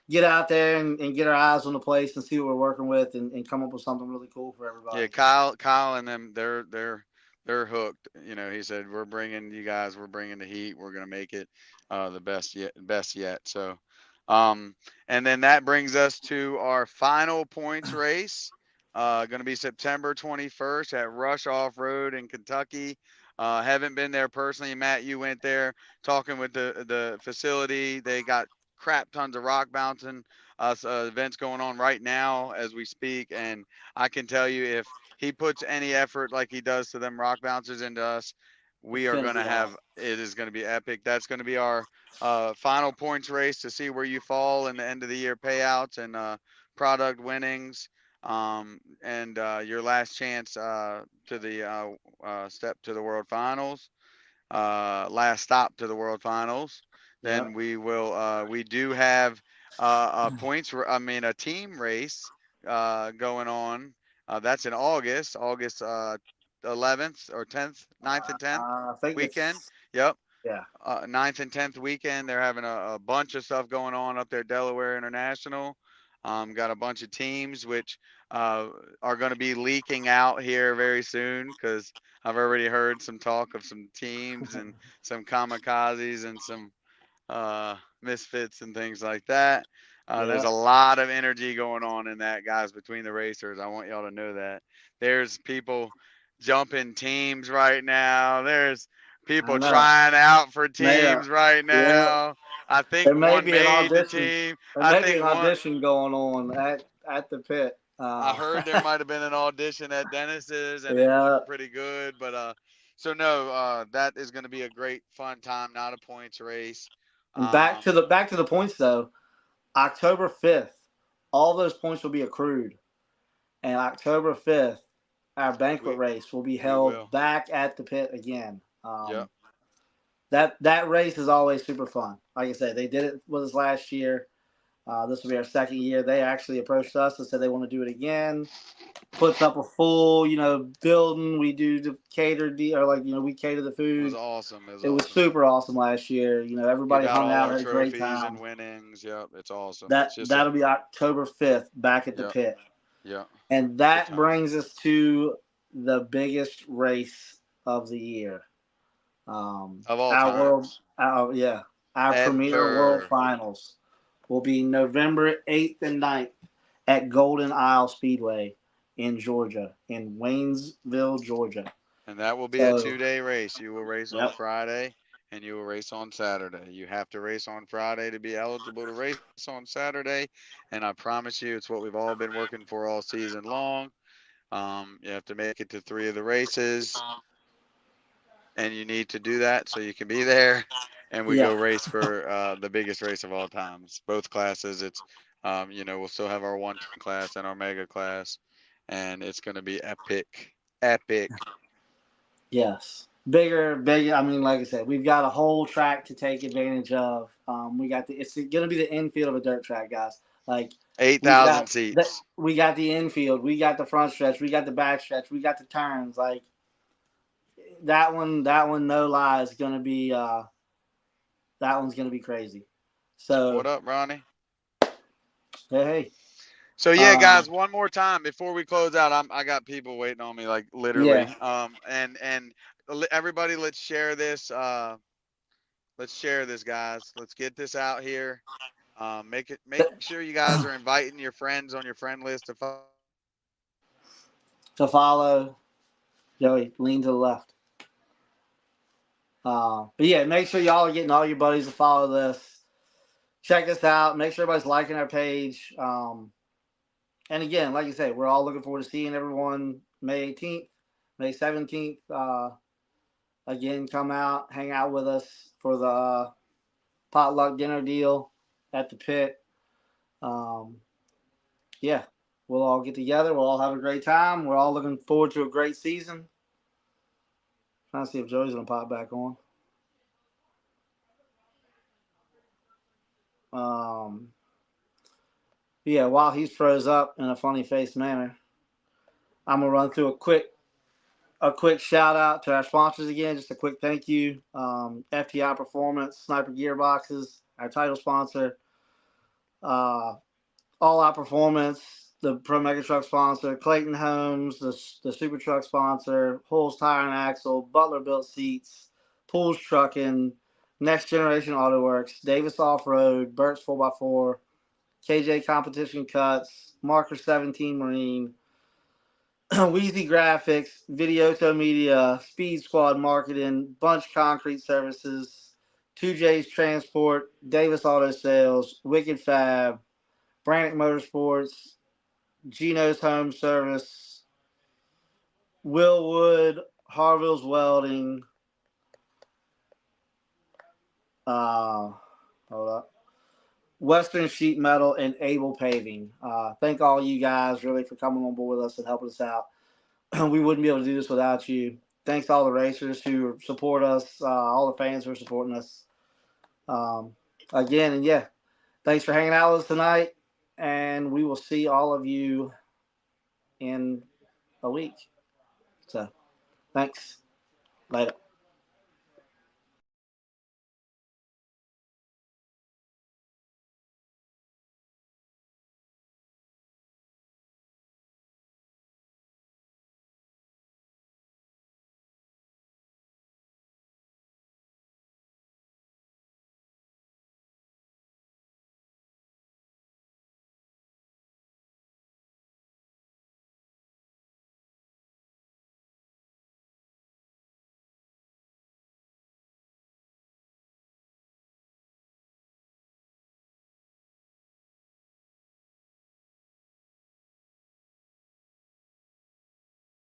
get out there and get our eyes on the place and see what we're working with and come up with something really cool for yeah, everybody. Kyle and them, they're hooked. You know, he said we're bringing you guys, we're bringing the heat, we're gonna make it the best yet. So, um, and then that brings us to our final points race. Going to be September 21st at Rush Off Road in Kentucky. Haven't been there personally. Matt, you went there talking with the facility. They got crap tons of rock bouncing events going on right now as we speak, and I can tell you if he puts any effort like he does to them rock bouncers into us, we It's are going to going to be have awesome. it is going to be epic. That's going to be our final points race to see where you fall in the end of the year payouts and product winnings. And your last chance to the step to the World Finals, last stop to the World Finals. Then Yep. we do have a team race going on. That's in August 11th or 10th, 9th and 10th I think weekend. it's Yep. yeah. 9th and 10th weekend. They're having a bunch of stuff going on up there, Delaware International. Got a bunch of teams which are going to be leaking out here very soon because I've already heard some talk of some teams and some kamikazes and some misfits and things like that. There's Yeah. a lot of energy going on in that, guys, between the racers. I want y'all to know that. There's people jumping teams right now. There's I people know. trying out for Mayor. teams right Yeah. now. I think There may one be an made the audition. team. There I may be an think one. audition going on at the pit. I heard there might have been an audition at Dennis's and it Yeah. looked pretty good, but so no, that is going to be a great fun time, not a points race. And Um, back to the points though. October 5th, all those points will be accrued, and October 5th, our banquet we race will be we held will. back at the pit again. Yep. That race is always super fun. Like I said, they did it with us last year. This will be our second year. They actually approached us and said they want to do it again. Puts up a full, building. We do the we cater the It was food. awesome. It was It was awesome. super awesome last year. Give Everybody out hung all out, our had a great trophies time. and winnings. Yep. It's awesome. It's That just a that'll be October 5th back at the yep. pit. Yep. And Good that times. brings us to the biggest race of the year. Of all Our world, times. our premier world Ever. finals will be November 8th and 9th at Golden Isle Speedway in Georgia, in Waynesville, Georgia. And that will be a So, 2-day race. You will race on yep, Friday and you will race on Saturday. You have to race on Friday to be eligible to race on Saturday. And I promise you, it's what we've all been working for all season long. You have to make it to 3 of the races, and you need to do that so you can be there. And we yeah, go race for the biggest race of all times. Both classes. We'll still have our 1-ton class and our mega class, and it's going to be epic, epic. yes. Bigger. I mean, like I said, we've got a whole track to take advantage of. It's going to be the infield of a dirt track, guys. Like, we've 8,000 got seats. we got the infield, we got the front stretch, we got the back stretch, we got the turns. Like that one, no lie, is gonna be that one's gonna be crazy. What So up, Ronnie? hey, So yeah, uh, guys, one more time before we close out. I got people waiting on me, like yeah, literally. And everybody, let's share this. Let's share this, guys. Let's get this out here. Make sure you guys are inviting your friends on your friend list to follow. to follow Joey, lean to the left. But yeah, make sure y'all are getting all your buddies to follow this. Check us out. Make sure everybody's liking our page. And again, like you say, we're all looking forward to seeing everyone May 18th, May 17th. Again, come out, hang out with us for the potluck dinner deal. at the pit. Yeah, we'll all get together. We'll all have a great time. We're all looking forward to a great season. Trying to see if Joey's gonna pop back on. Yeah, while he's froze up in a funny faced manner, I'm gonna run through a quick shout out to our sponsors again. Just a quick thank you. FTI Performance, Sniper Gearboxes, our title sponsor. All Out Performance, the Pro Mega Truck sponsor. Clayton Homes, the Super Truck sponsor. Pools Tire and Axle, Butler Built Seats, Pools Trucking, Next Generation Auto Works, Davis Off Road, Burt's 4x4, KJ Competition Cuts, Marker 17 Marine, Wheezy Graphics, Videoto Media, Speed Squad Marketing, Bunch Concrete Services, 2J's Transport, Davis Auto Sales, Wicked Fab, Brannick Motorsports, Gino's Home Service, Willwood, Harville's Welding, hold up, Western Sheet Metal, and Able Paving. Thank all you guys really for coming on board with us and helping us out. We wouldn't be able to do this without you. Thanks to all the racers who support us, all the fans who are supporting us. Again, and yeah, thanks for hanging out with us tonight. And we will see all of you in a week. So, thanks. Later.